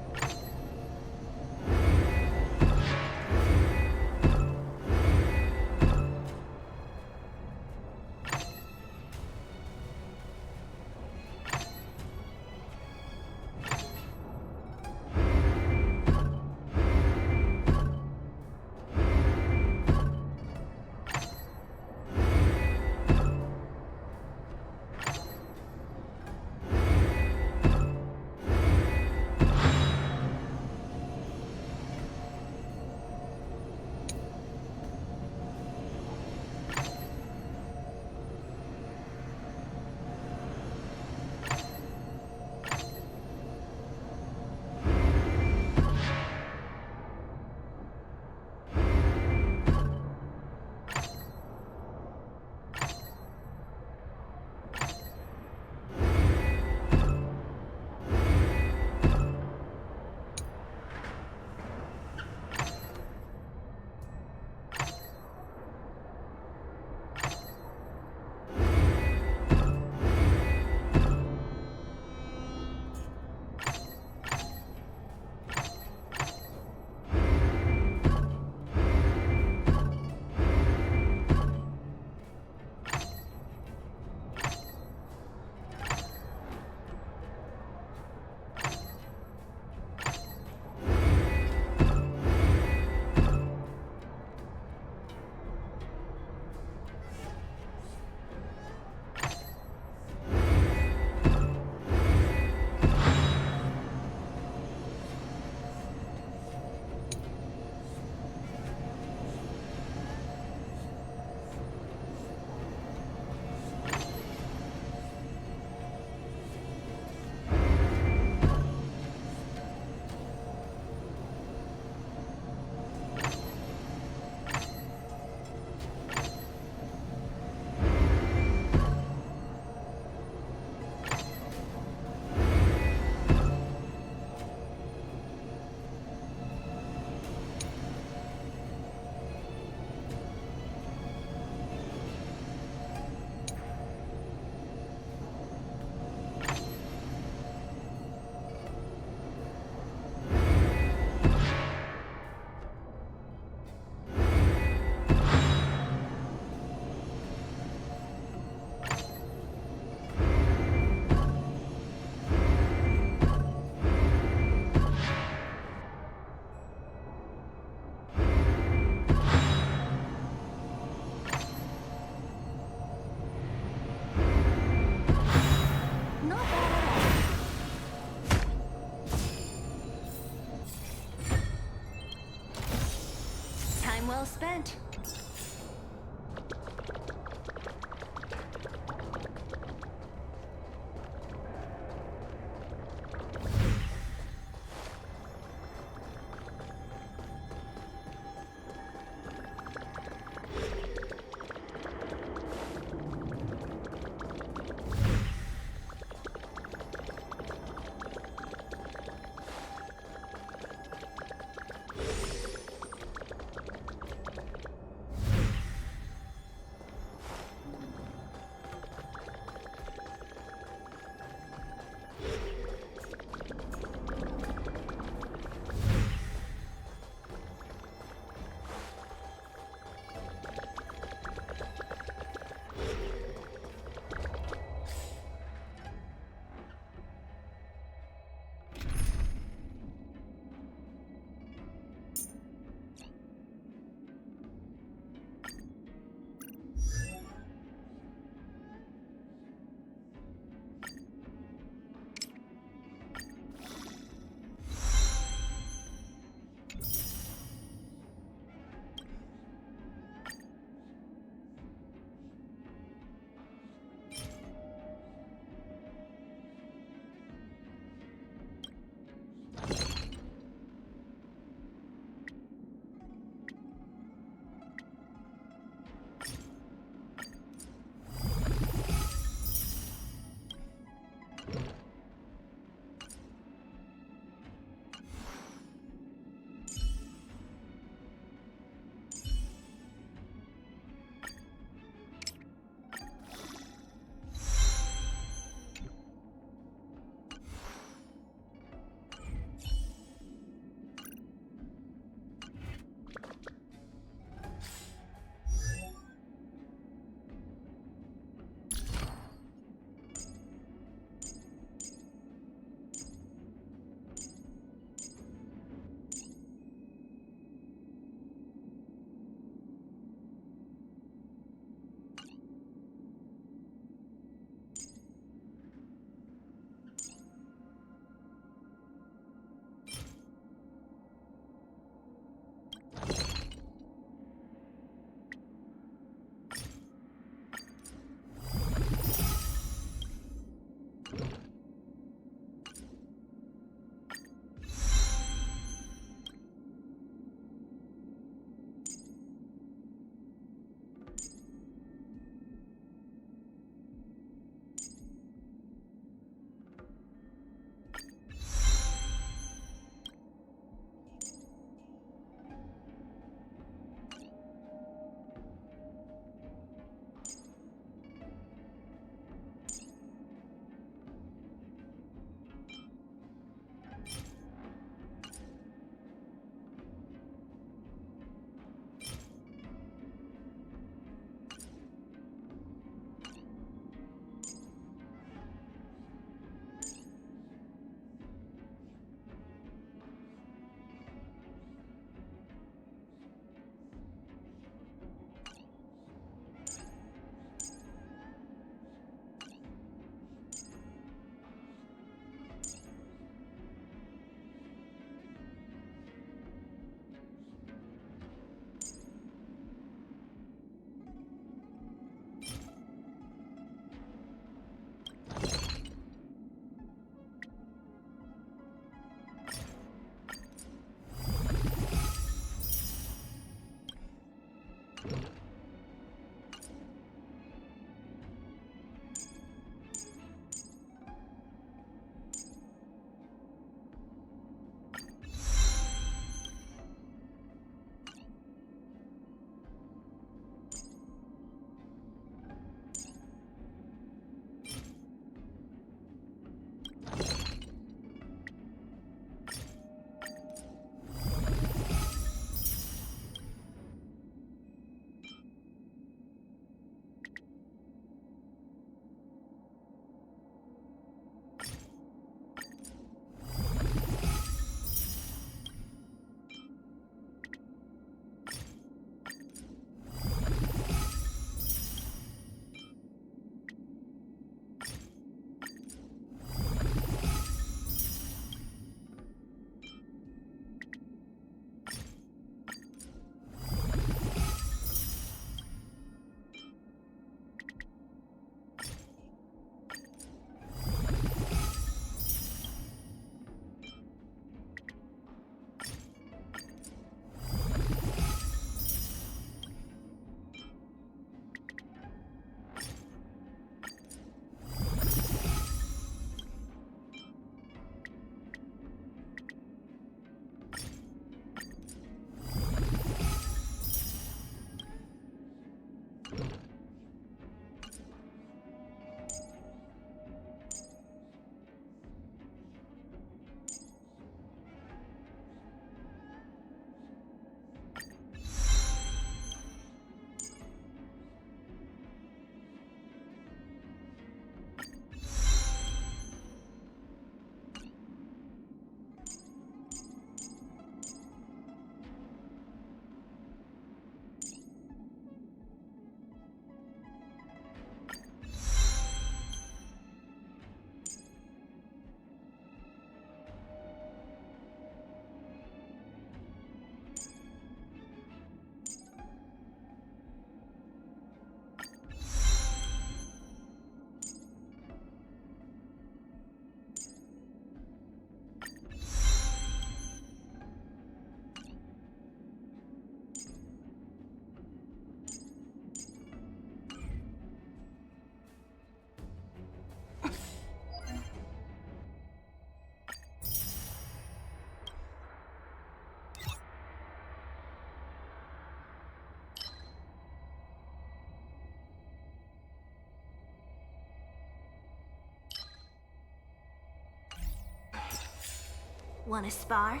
S6: Wanna spar?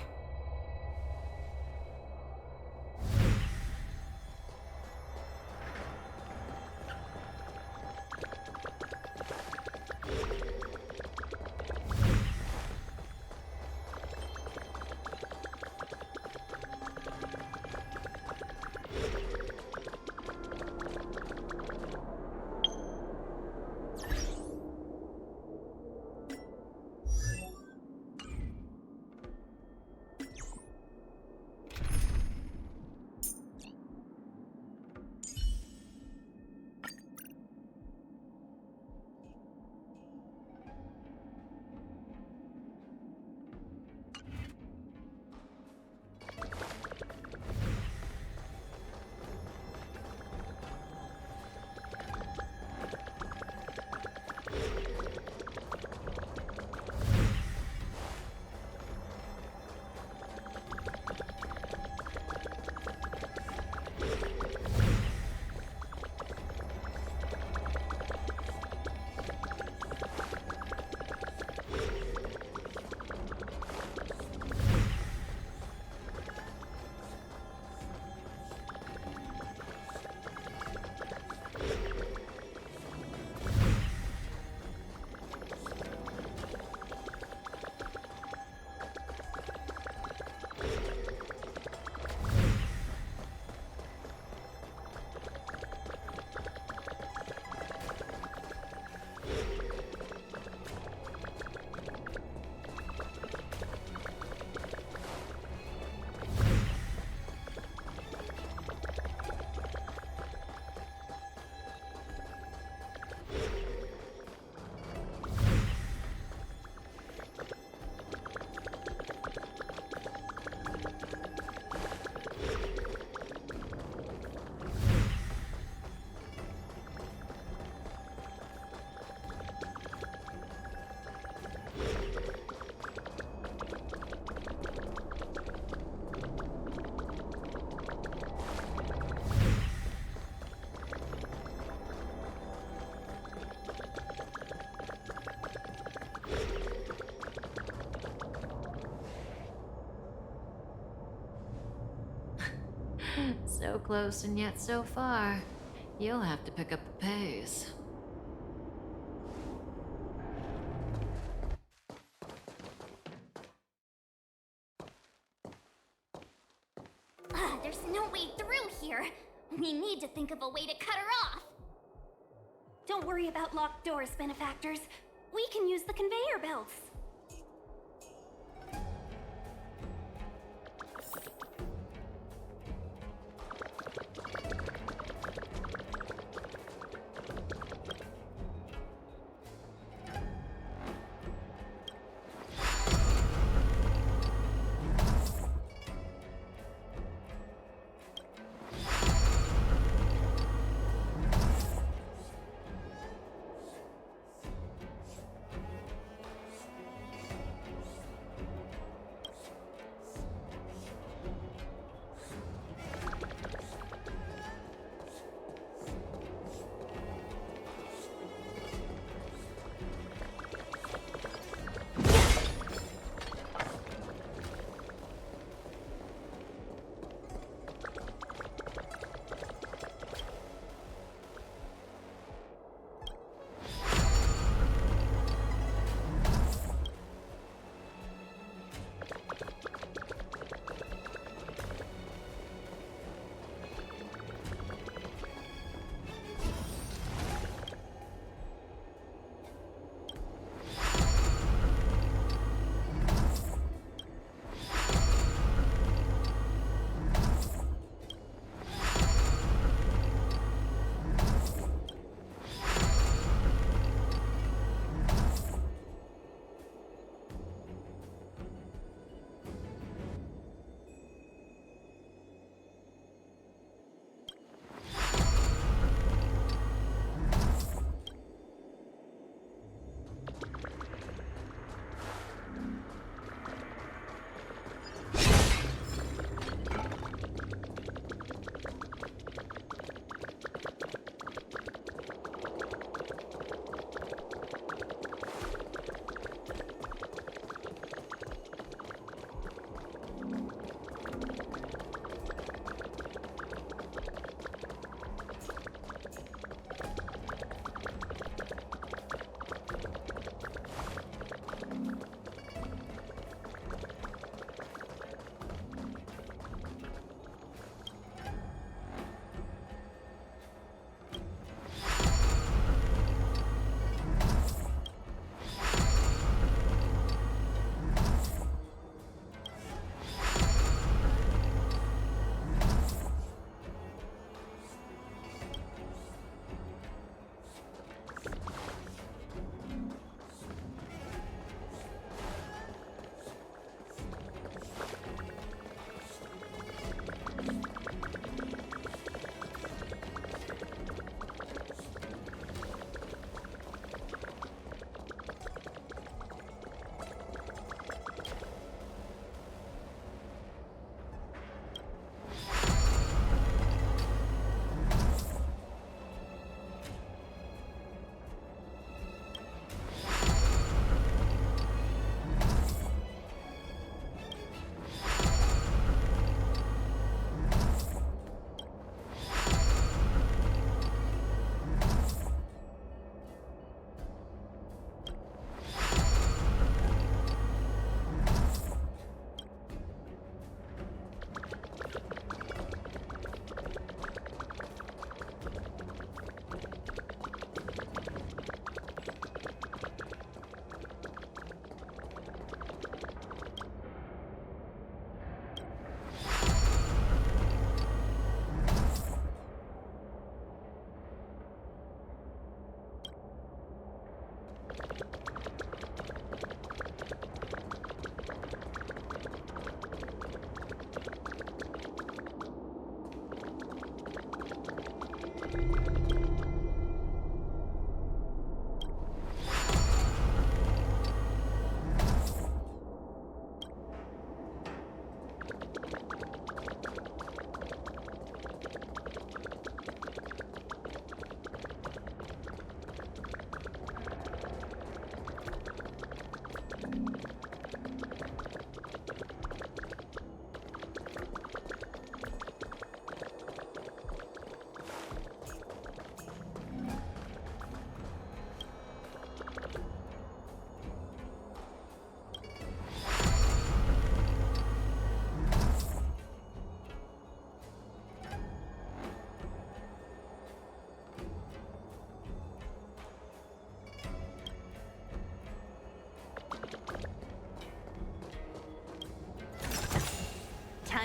S8: So close and yet so far. You'll have to pick up the pace.
S14: There's no way through here. We need to think of a way to cut her off.
S1: Don't worry about locked doors, benefactors. We can use the conveyor belts.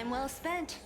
S14: Time well spent.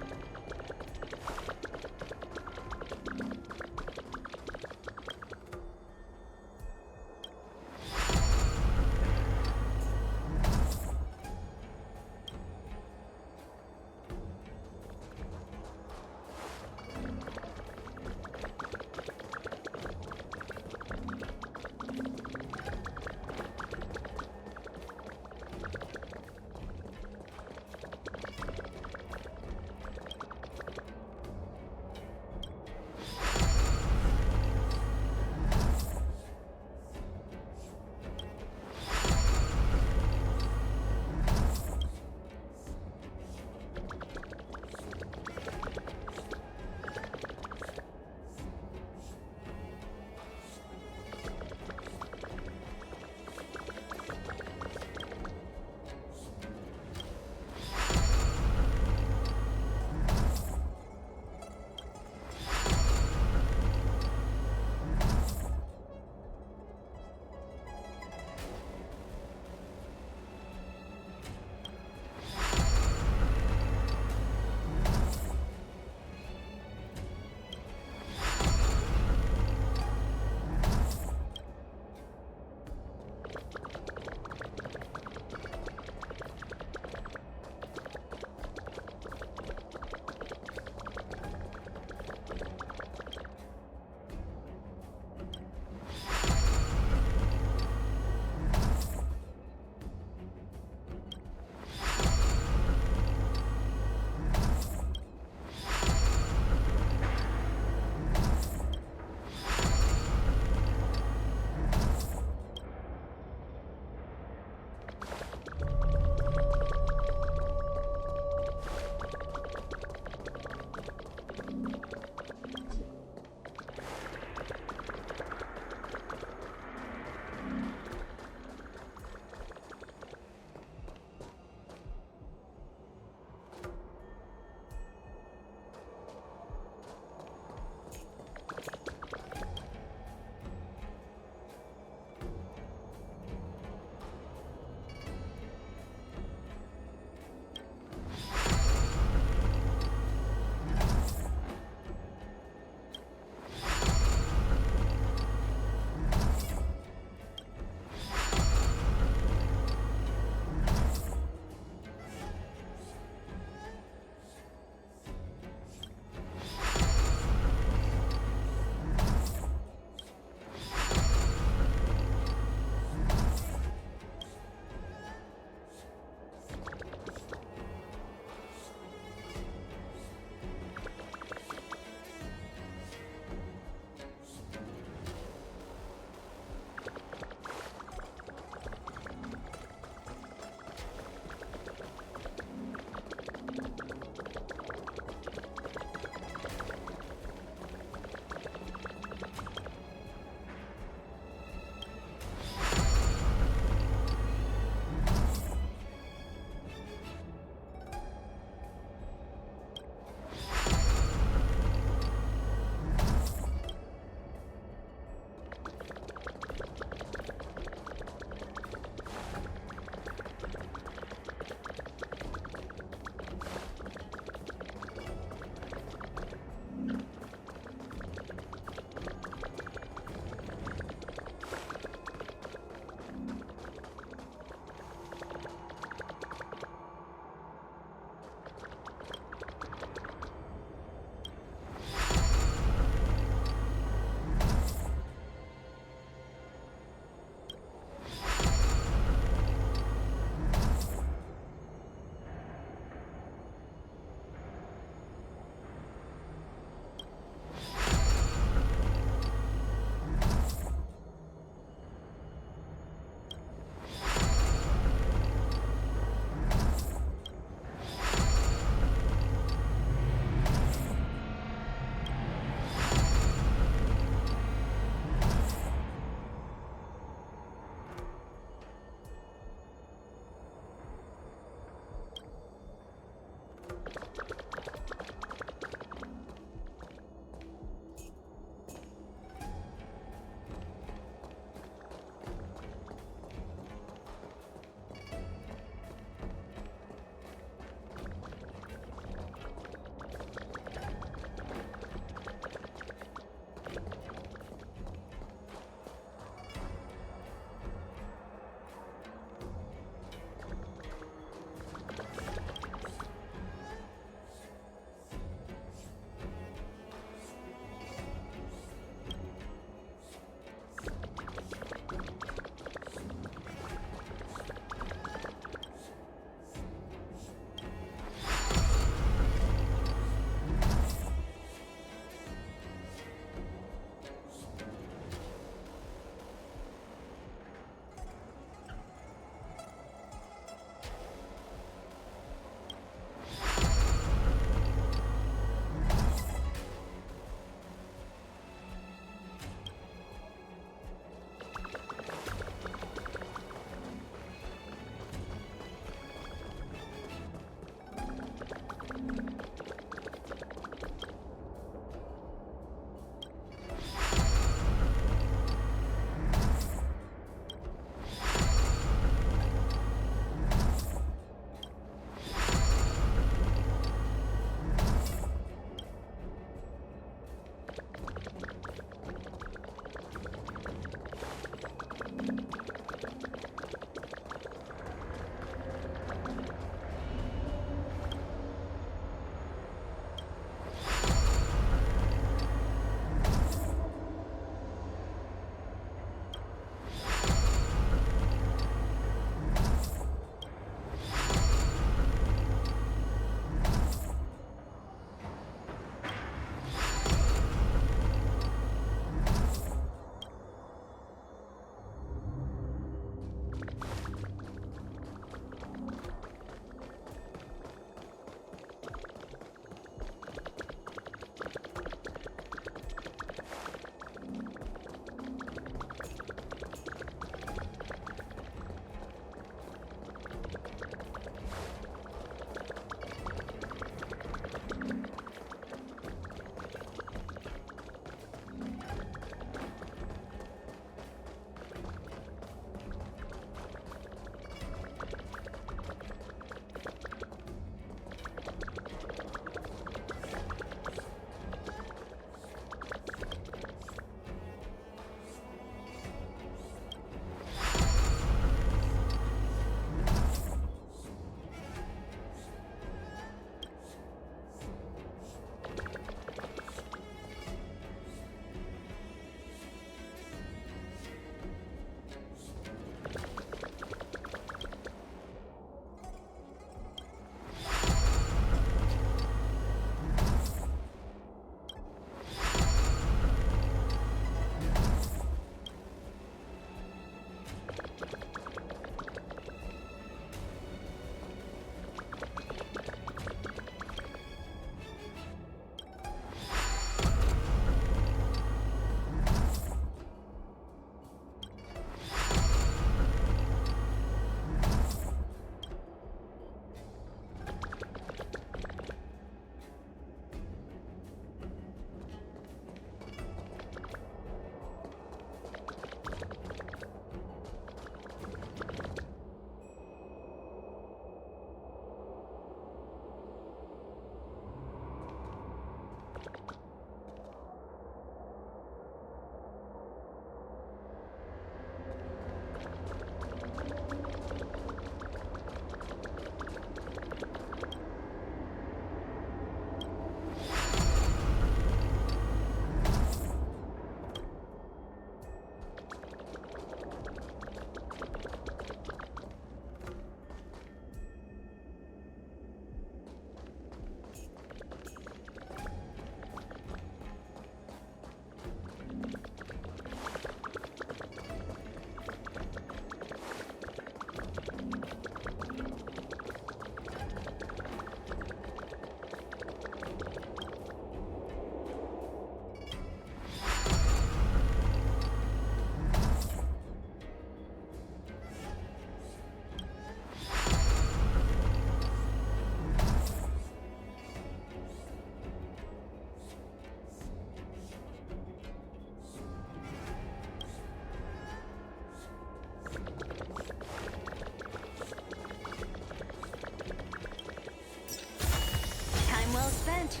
S14: well spent.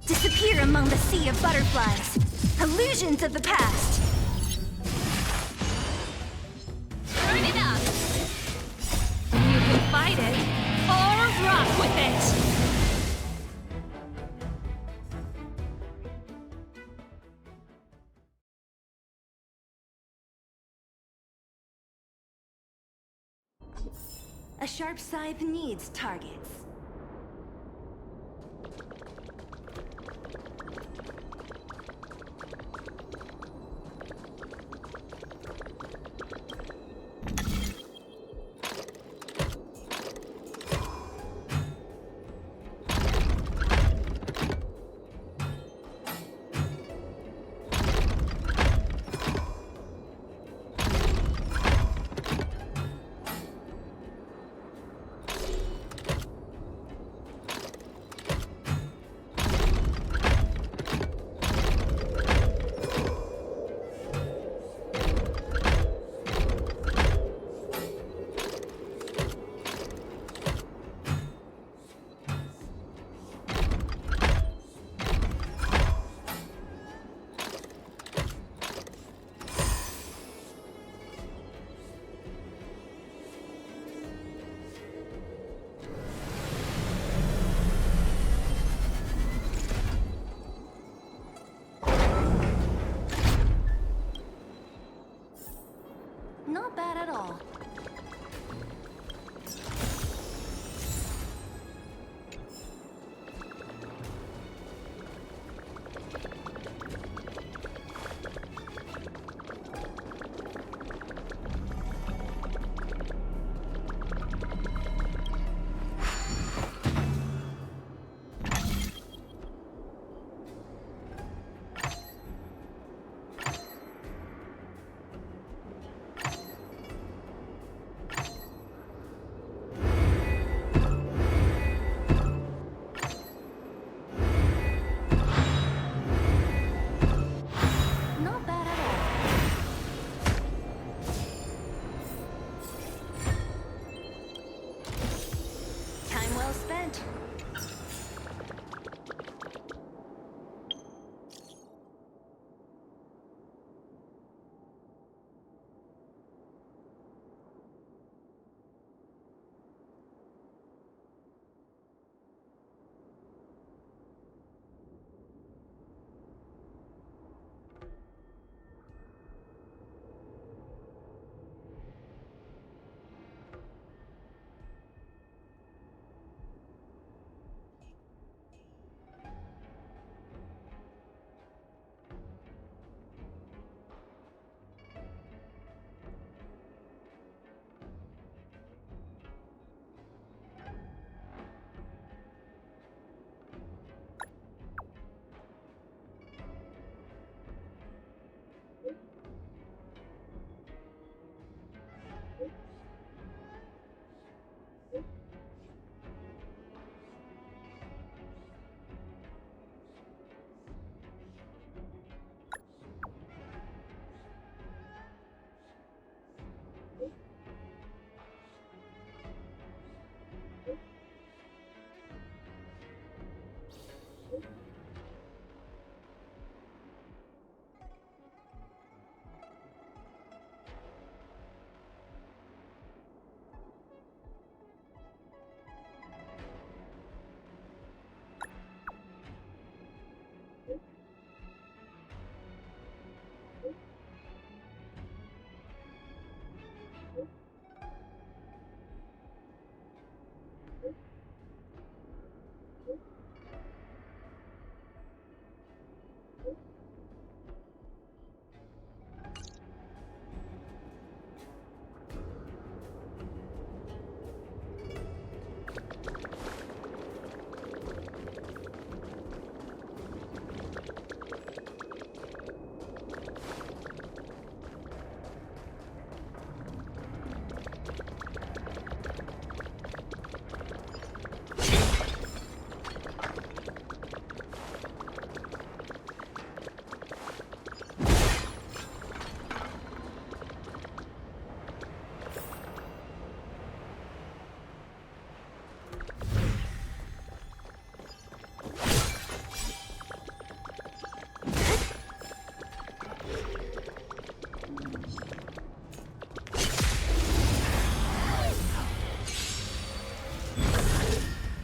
S14: Disappear among the sea of butterflies. Illusions of the past.
S7: Turn it up! You can fight it, or rock with it!
S14: A sharp scythe needs targets.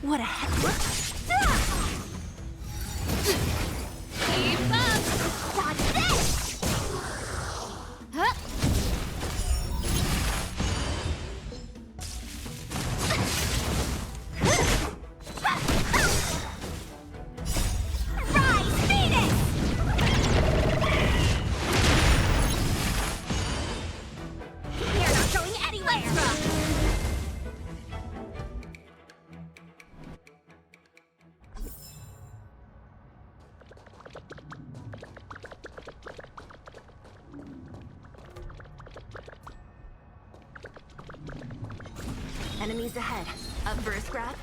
S14: What a heck. Keep up! Dodge this! Huh? Rise, Phoenix! You're not going anywhere! Enemies ahead. Up for a scrap?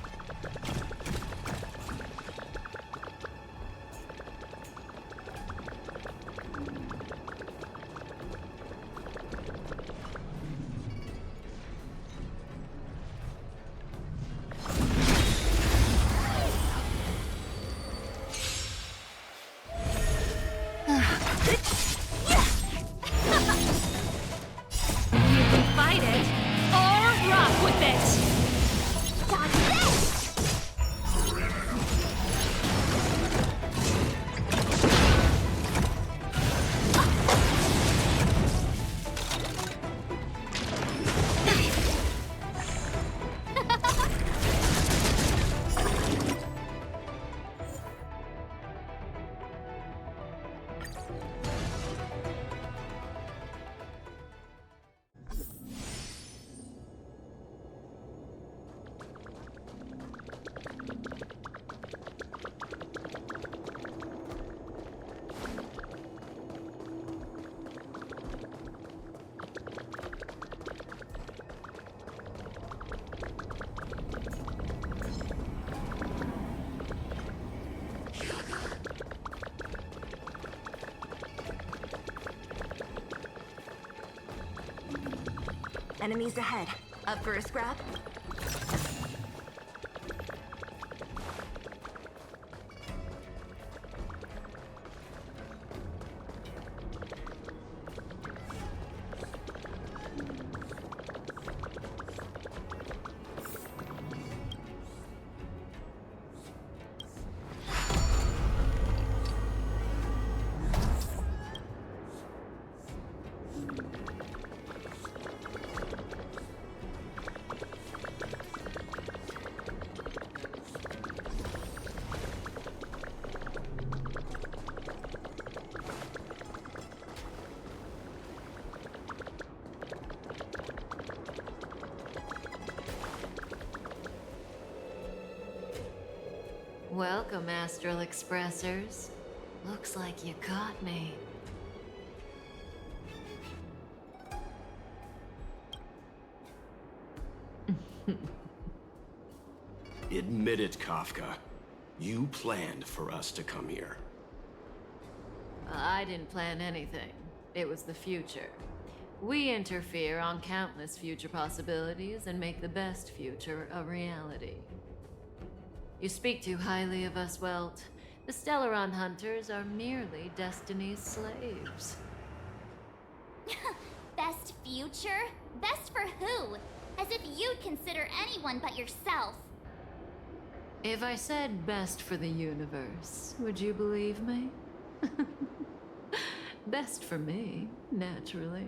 S14: You can fight it, or rock with it! Dodge this! Enemies ahead. Up for a scrap?
S8: Welcome, Astral Expressors. Looks like you caught me.
S4: Admit it, Kafka. You planned for us to come here.
S8: I didn't plan anything. It was the future. We interfere on countless future possibilities and make the best future a reality. You speak too highly of us, Welt. The Stellaron hunters are merely Destiny's slaves.
S5: Best future? Best for who? As if you'd consider anyone but yourself.
S8: If I said best for the universe, would you believe me? Best for me, naturally.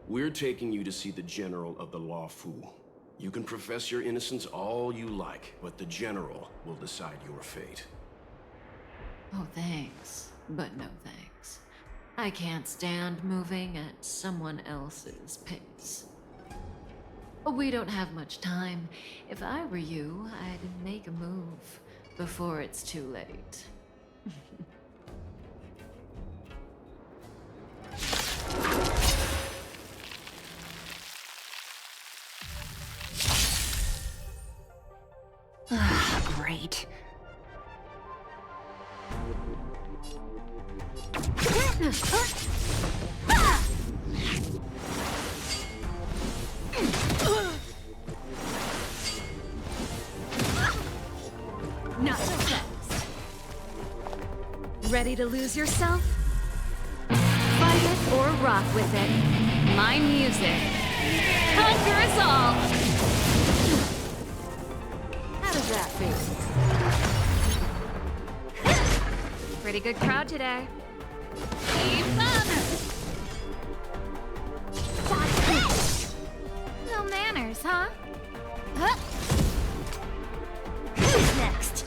S4: We're taking you to see the General of the Law Fu. You can profess your innocence all you like, but the General will decide your fate.
S8: Oh, thanks, but no thanks. I can't stand moving at someone else's pace. We don't have much time. If I were you, I'd make a move before it's too late.
S14: Great. Not so fast. Ready to lose yourself? Fight it or rock with it. My music. Conquer us all! How does that feel? Pretty good crowd today. Keep up! No manners, huh? Who's next?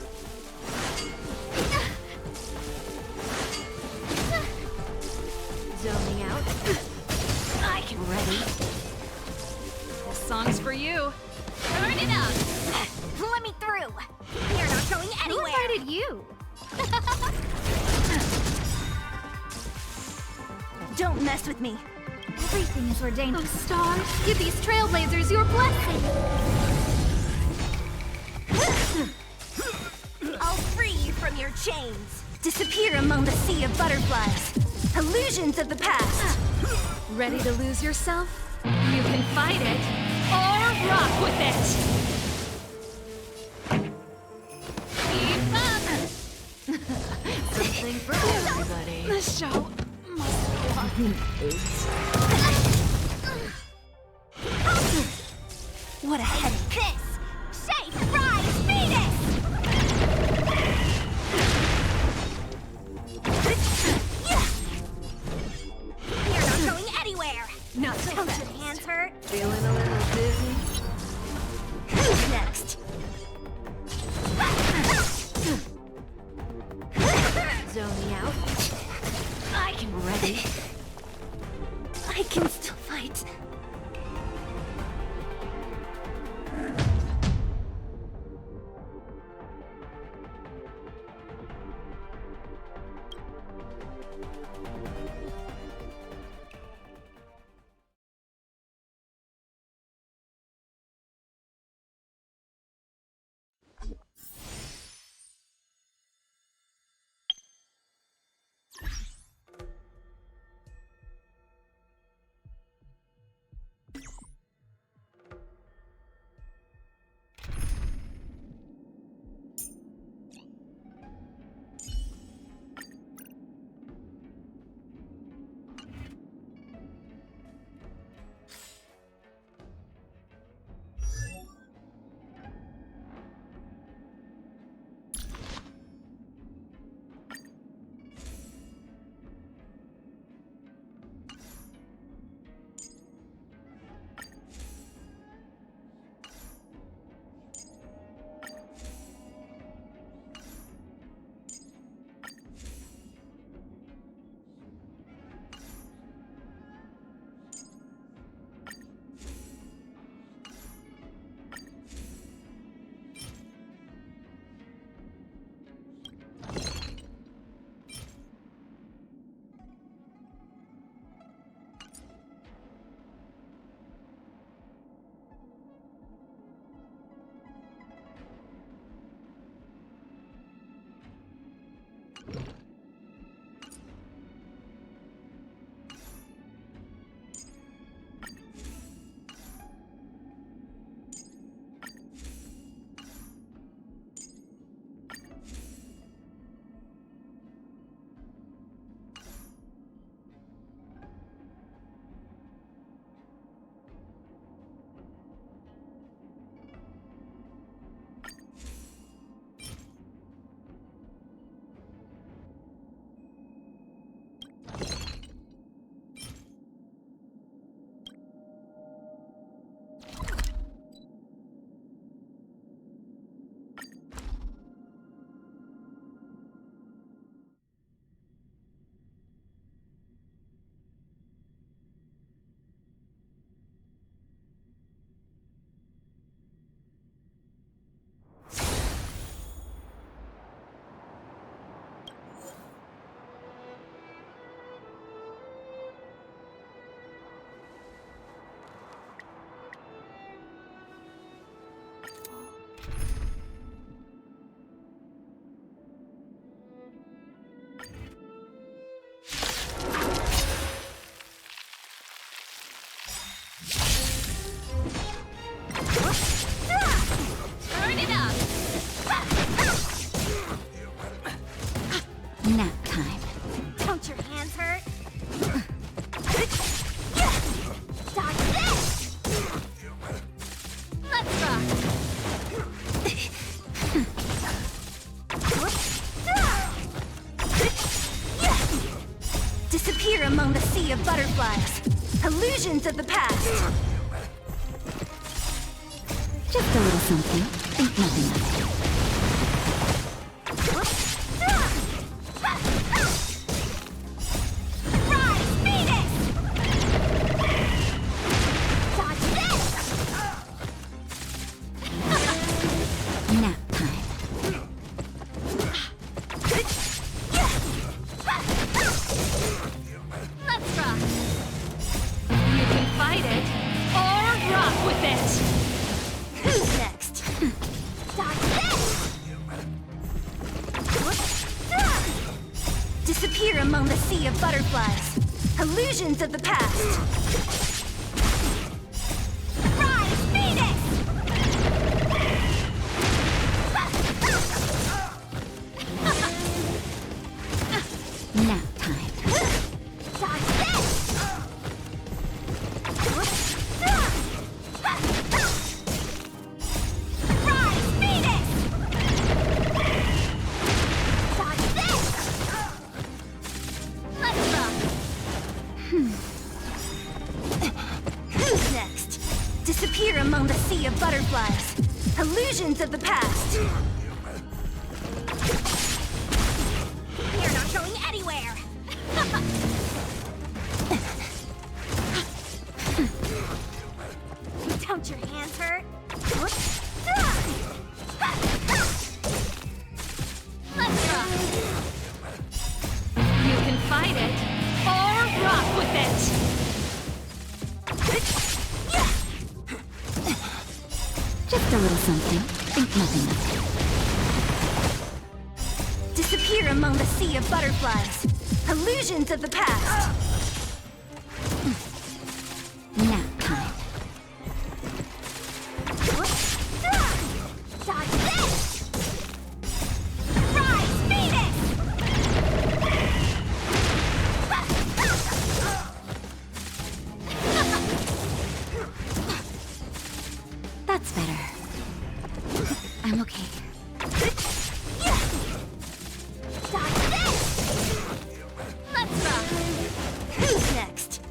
S14: Zoning out. I can ready. This song's for you. Turn it up!
S1: Let me through! You're not going anywhere!
S14: Who invited you? Don't mess with me. Everything is ordained. Oh, stars, give these trailblazers your blessing.
S1: I'll free you from your chains!
S14: Disappear among the sea of butterflies. Illusions of the past. Ready to lose yourself? You can fight it or rock with it.
S8: Keep up! Something for everybody.
S14: The show must go on. What a headache.
S1: This! Shake, rise, Venus! You're not going anywhere!
S14: Not so
S1: Don't
S14: fast.
S1: your hands hurt?
S8: Feeling a little dizzy?
S14: Who's next?
S8: Zoning out?
S14: I can
S8: Ready?
S14: I can still fight. Turn it up!
S5: Nap time.
S1: Don't your hands hurt? Dodge this!
S14: Let's rock!
S1: Disappear among the sea of butterflies. Illusions of the past.
S5: Just a little something. Think nothing of it.
S1: Rise, Phoenix! Dodge this!
S5: Nap time.
S14: Let's rock! You can fight it, or rock with it!
S1: Who's next? Dodge this! Disappear among the sea of butterflies. Illusions of the past. Rise, Phoenix!
S5: Nap time.
S1: Dodge this! Rise, Phoenix! Dodge this!
S14: Let's rock!
S1: Who's next? Disappear among the sea of butterflies. Illusions of the past. You're not going anywhere! Don't your hands hurt?
S14: Let's rock! You can fight it, or rock with it!
S5: Just a little something. Think nothing of it.
S1: Disappear among the sea of butterflies. Illusions of the past.
S5: Nap time.
S1: Dodge this! Rise, Phoenix!
S5: That's better. I'm okay.
S1: Dodge this!
S14: Let's rock!
S1: Who's next?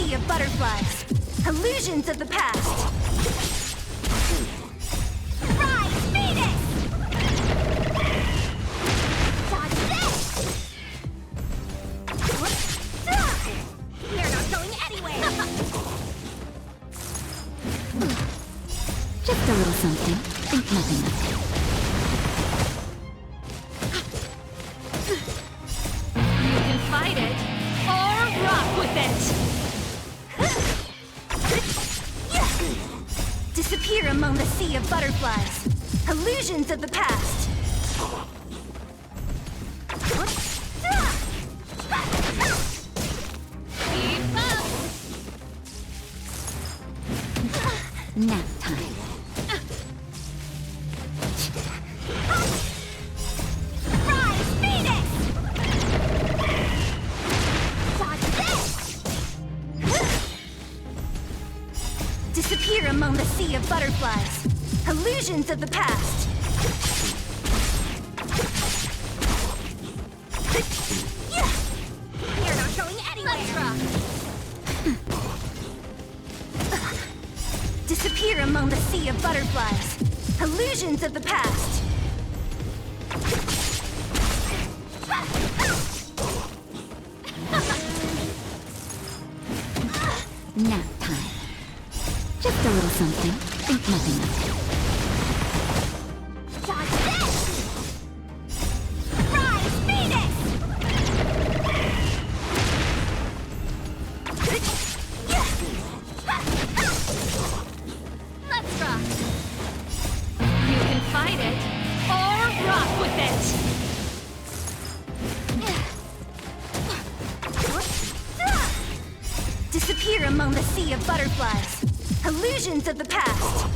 S1: sea of butterflies. Illusions of the past. Rise, Phoenix! Dodge this! You're not going anywhere!
S5: Just a little something. Think nothing of it.
S14: You can fight it, or rock with it!
S1: Disappear among the sea of butterflies. Illusions of the past.
S14: Keep up!
S5: Nap time.
S1: Rise, Phoenix! Dodge this! Disappear among the sea of butterflies. Illusions of the past. You're not going anywhere!
S14: Let's rock!
S1: Disappear among the sea of butterflies. Illusions of the past.
S5: Nap time. Just a little something. Think nothing of it.
S1: Dodge this! Rise, Phoenix!
S14: Let's rock! You can fight it, or rock with it!
S1: Disappear among the sea of butterflies. Illusions of the past.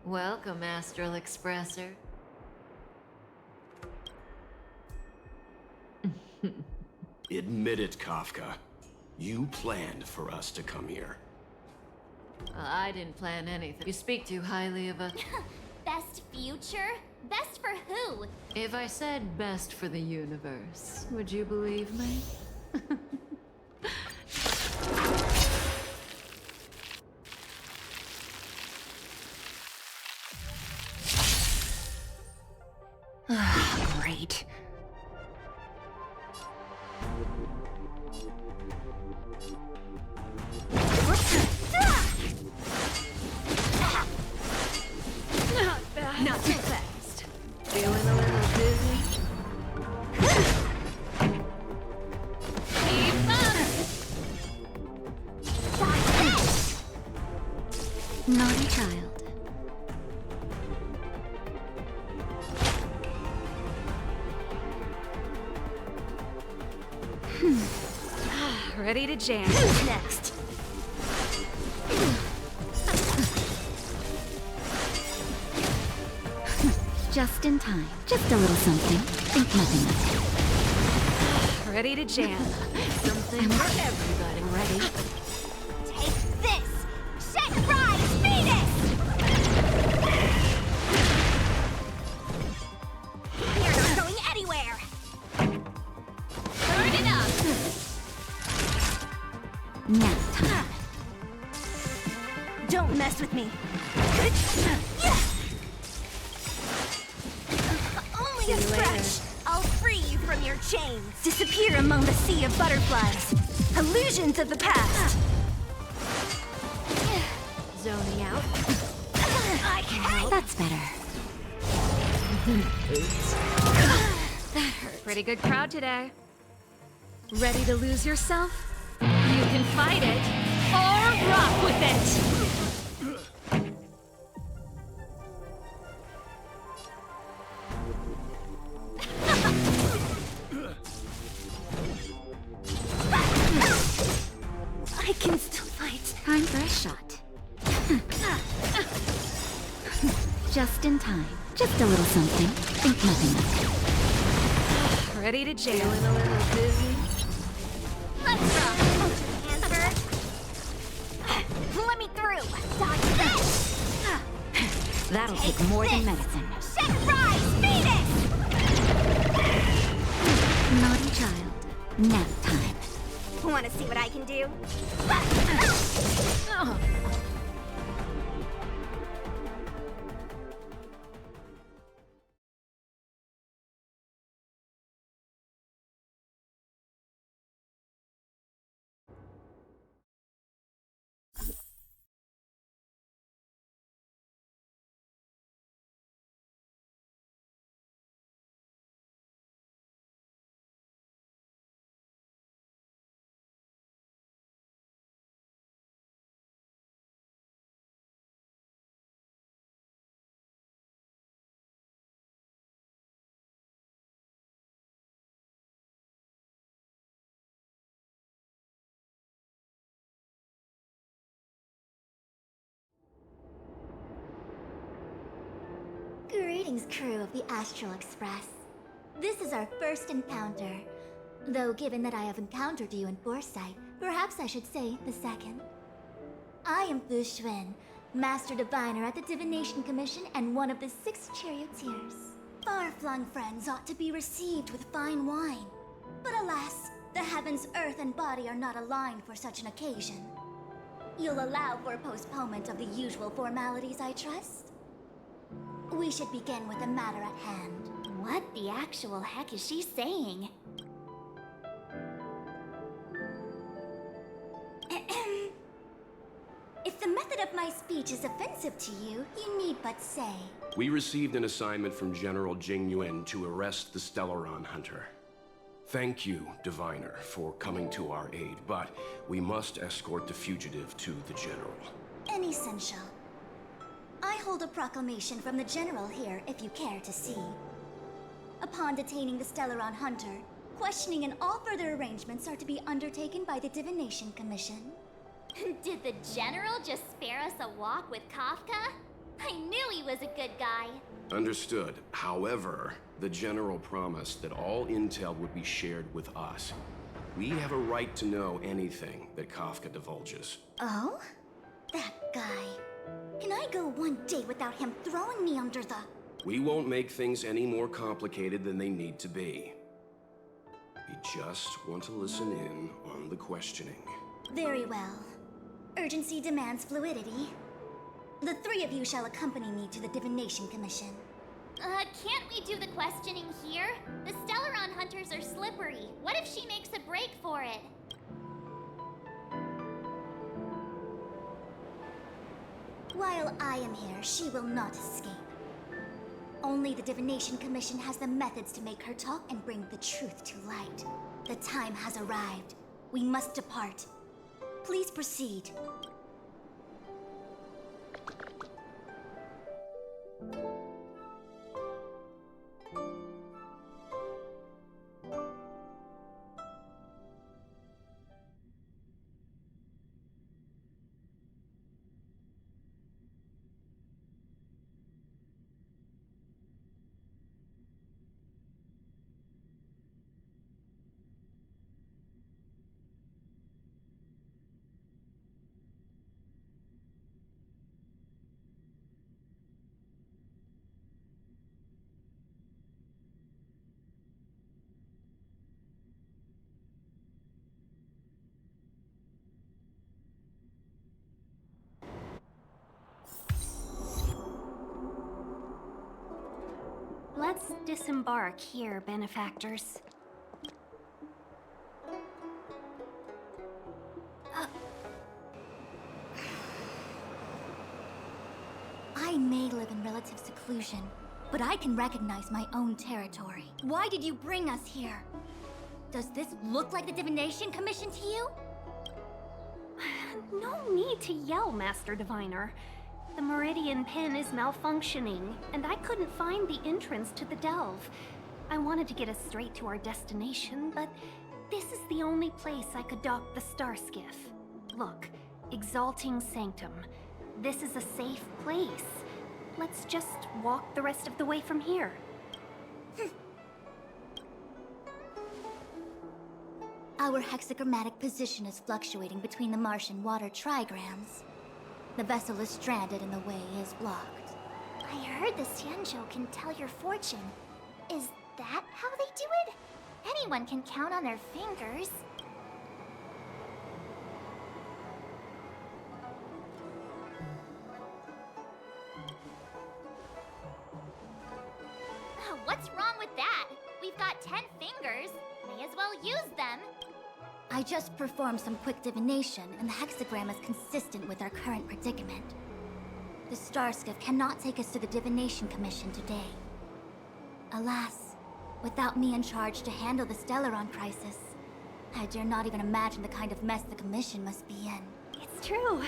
S8: Welcome, Astral Expresser.
S4: Admit it, Kafka. You planned for us to come here.
S8: I didn't plan anything. You speak too highly of a...
S5: Best future? Best for who?
S8: If I said best for the universe, would you believe me?
S1: Great.
S14: Not bad.
S1: Not too fast.
S8: Feeling a little dizzy?
S14: Keep up.
S5: Naughty child.
S14: Ready to jam.
S1: Who's next?
S5: Just in time. Just a little something. Think nothing of
S14: Ready to jam.
S8: Something for everybody.
S5: Ready?
S6: Take this! Set rise, Venus! You're not going anywhere!
S14: Turn it up.
S5: Nap time.
S1: Don't mess with me.
S6: Only a scratch! I'll free you from your chains!
S1: Disappear among the sea of butterflies. Illusions of the past.
S6: Zoning out.
S1: I can help.
S5: That's better.
S14: That hurt. Pretty good crowd today. Ready to lose yourself? You can fight it or rock with it.
S1: I can still fight.
S5: Time for a shot. Just in time. Just a little something. Think nothing of
S14: Ready to jam.
S8: Feeling a little dizzy?
S1: Let's rock. Answer. Let me through. Dodge this.
S5: it. That'll take more than medicine.
S6: Set rise, Venus!
S5: Naughty child. Nap time.
S1: Want to see what I can do?
S5: Greetings, crew of the Astral Express. This is our first encounter. Though given that I have encountered you in foresight, perhaps I should say the second. I am Fu Xuan, Master Diviner at the Divination Commission and one of the 6 charioteers. Far-flung friends ought to be received with fine wine. But alas, the heavens, earth, and body are not aligned for such an occasion. You'll allow for a postponement of the usual formalities, I trust? We should begin with the matter at hand.
S6: What the actual heck is she saying?
S5: If the method of my speech is offensive to you, you need but say.
S4: We received an assignment from General Jing Yuan to arrest the Stellaron Hunter. Thank you, Diviner, for coming to our aid, but we must escort the fugitive to the General.
S5: Essential. I hold a proclamation from the General here, if you care to see. Upon detaining the Stellaron Hunter, questioning and all further arrangements are to be undertaken by the Divination Commission.
S6: Did the General just spare us a walk with Kafka? I knew he was a good guy.
S4: Understood. However, the General promised that all intel would be shared with us. We have a right to know anything that Kafka divulges.
S5: Oh? That guy. Can I go one day without him throwing me under the...
S4: We won't make things any more complicated than they need to be. We just want to listen in on the questioning.
S5: Very well. Urgency demands fluidity. The three of you shall accompany me to the Divination Commission.
S6: Can't we do the questioning here? The Stellaron hunters are slippery. What if she makes a break for it?
S5: While I am here, she will not escape. Only the Divination Commission has the methods to make her talk and bring the truth to light. The time has arrived. We must depart. Please proceed.
S7: Let's disembark here, benefactors.
S5: I may live in relative seclusion, but I can recognize my own territory. Why did you bring us here? Does this look like the Divination Commission to you?
S7: No need to yell, Master Diviner. The Meridian Pin is malfunctioning, and I couldn't find the entrance to the delve. I wanted to get us straight to our destination, but this is the only place I could dock the star skiff. Look, Exalting Sanctum. This is a safe place. Let's just walk the rest of the way from here.
S5: Our hexagrammatic position is fluctuating between the Martian water trigrams. The vessel is stranded and the way is blocked.
S6: I heard the Xianzhou can tell your fortune. Is that how they do it? Anyone can count on their fingers. What's wrong with that? We've got 10 fingers. May as well use them.
S5: I just performed some quick divination, and the hexagram is consistent with our current predicament. The star skiff cannot take us to the Divination Commission today. Alas, without me in charge to handle the Stellaron crisis, I dare not even imagine the kind of mess the Commission must be in.
S7: It's true.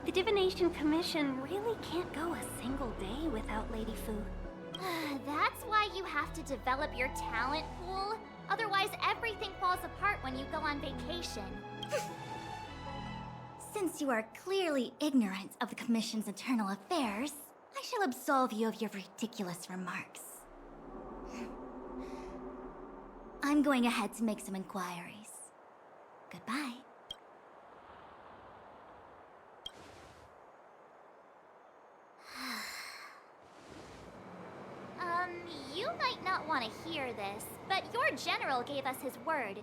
S7: The Divination Commission really can't go a single day without Lady Fu.
S6: That's why you have to develop your talent pool. Otherwise, everything falls apart when you go on vacation.
S5: Since you are clearly ignorant of the Commission's internal affairs, I shall absolve you of your ridiculous remarks. I'm going ahead to make some inquiries. Goodbye.
S6: You might not want to hear this, but your general gave us his word.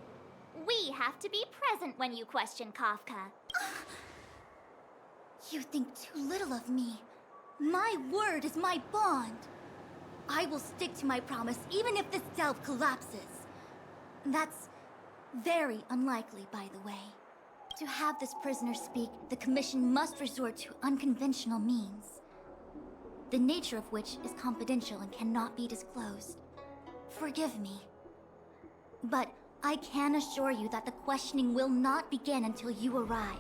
S6: We have to be present when you question Kafka.
S5: You think too little of me. My word is my bond. I will stick to my promise even if this delve collapses. That's very unlikely, by the way. To have this prisoner speak, the Commission must resort to unconventional means, the nature of which is confidential and cannot be disclosed. Forgive me, but I can assure you that the questioning will not begin until you arrive,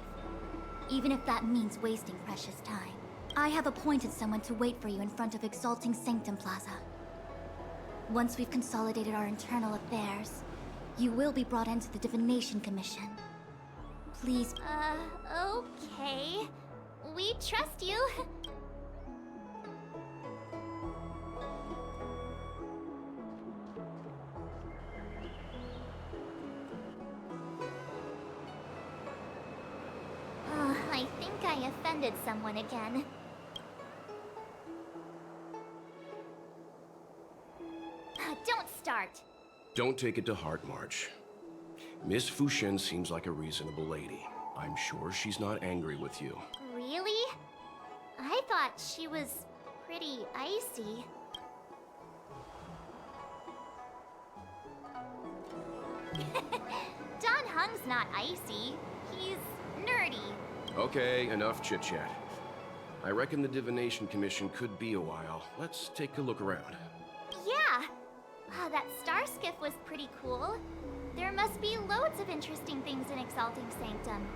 S5: even if that means wasting precious time. I have appointed someone to wait for you in front of Exalting Sanctum Plaza. Once we've consolidated our internal affairs, you will be brought into the Divination Commission. Please...
S6: Okay. We trust you.
S5: I offended someone again. Don't start.
S4: Don't take it to heart, March. Miss Fushen seems like a reasonable lady. I'm sure she's not angry with you.
S5: Really? I thought she was pretty icy. Don Hung's not icy. He's nerdy.
S4: Okay, enough chit-chat. I reckon the Divination Commission could be a while. Let's take a look around.
S5: Yeah! Wow, that star skiff was pretty cool. There must be loads of interesting things in Exalting Sanctum.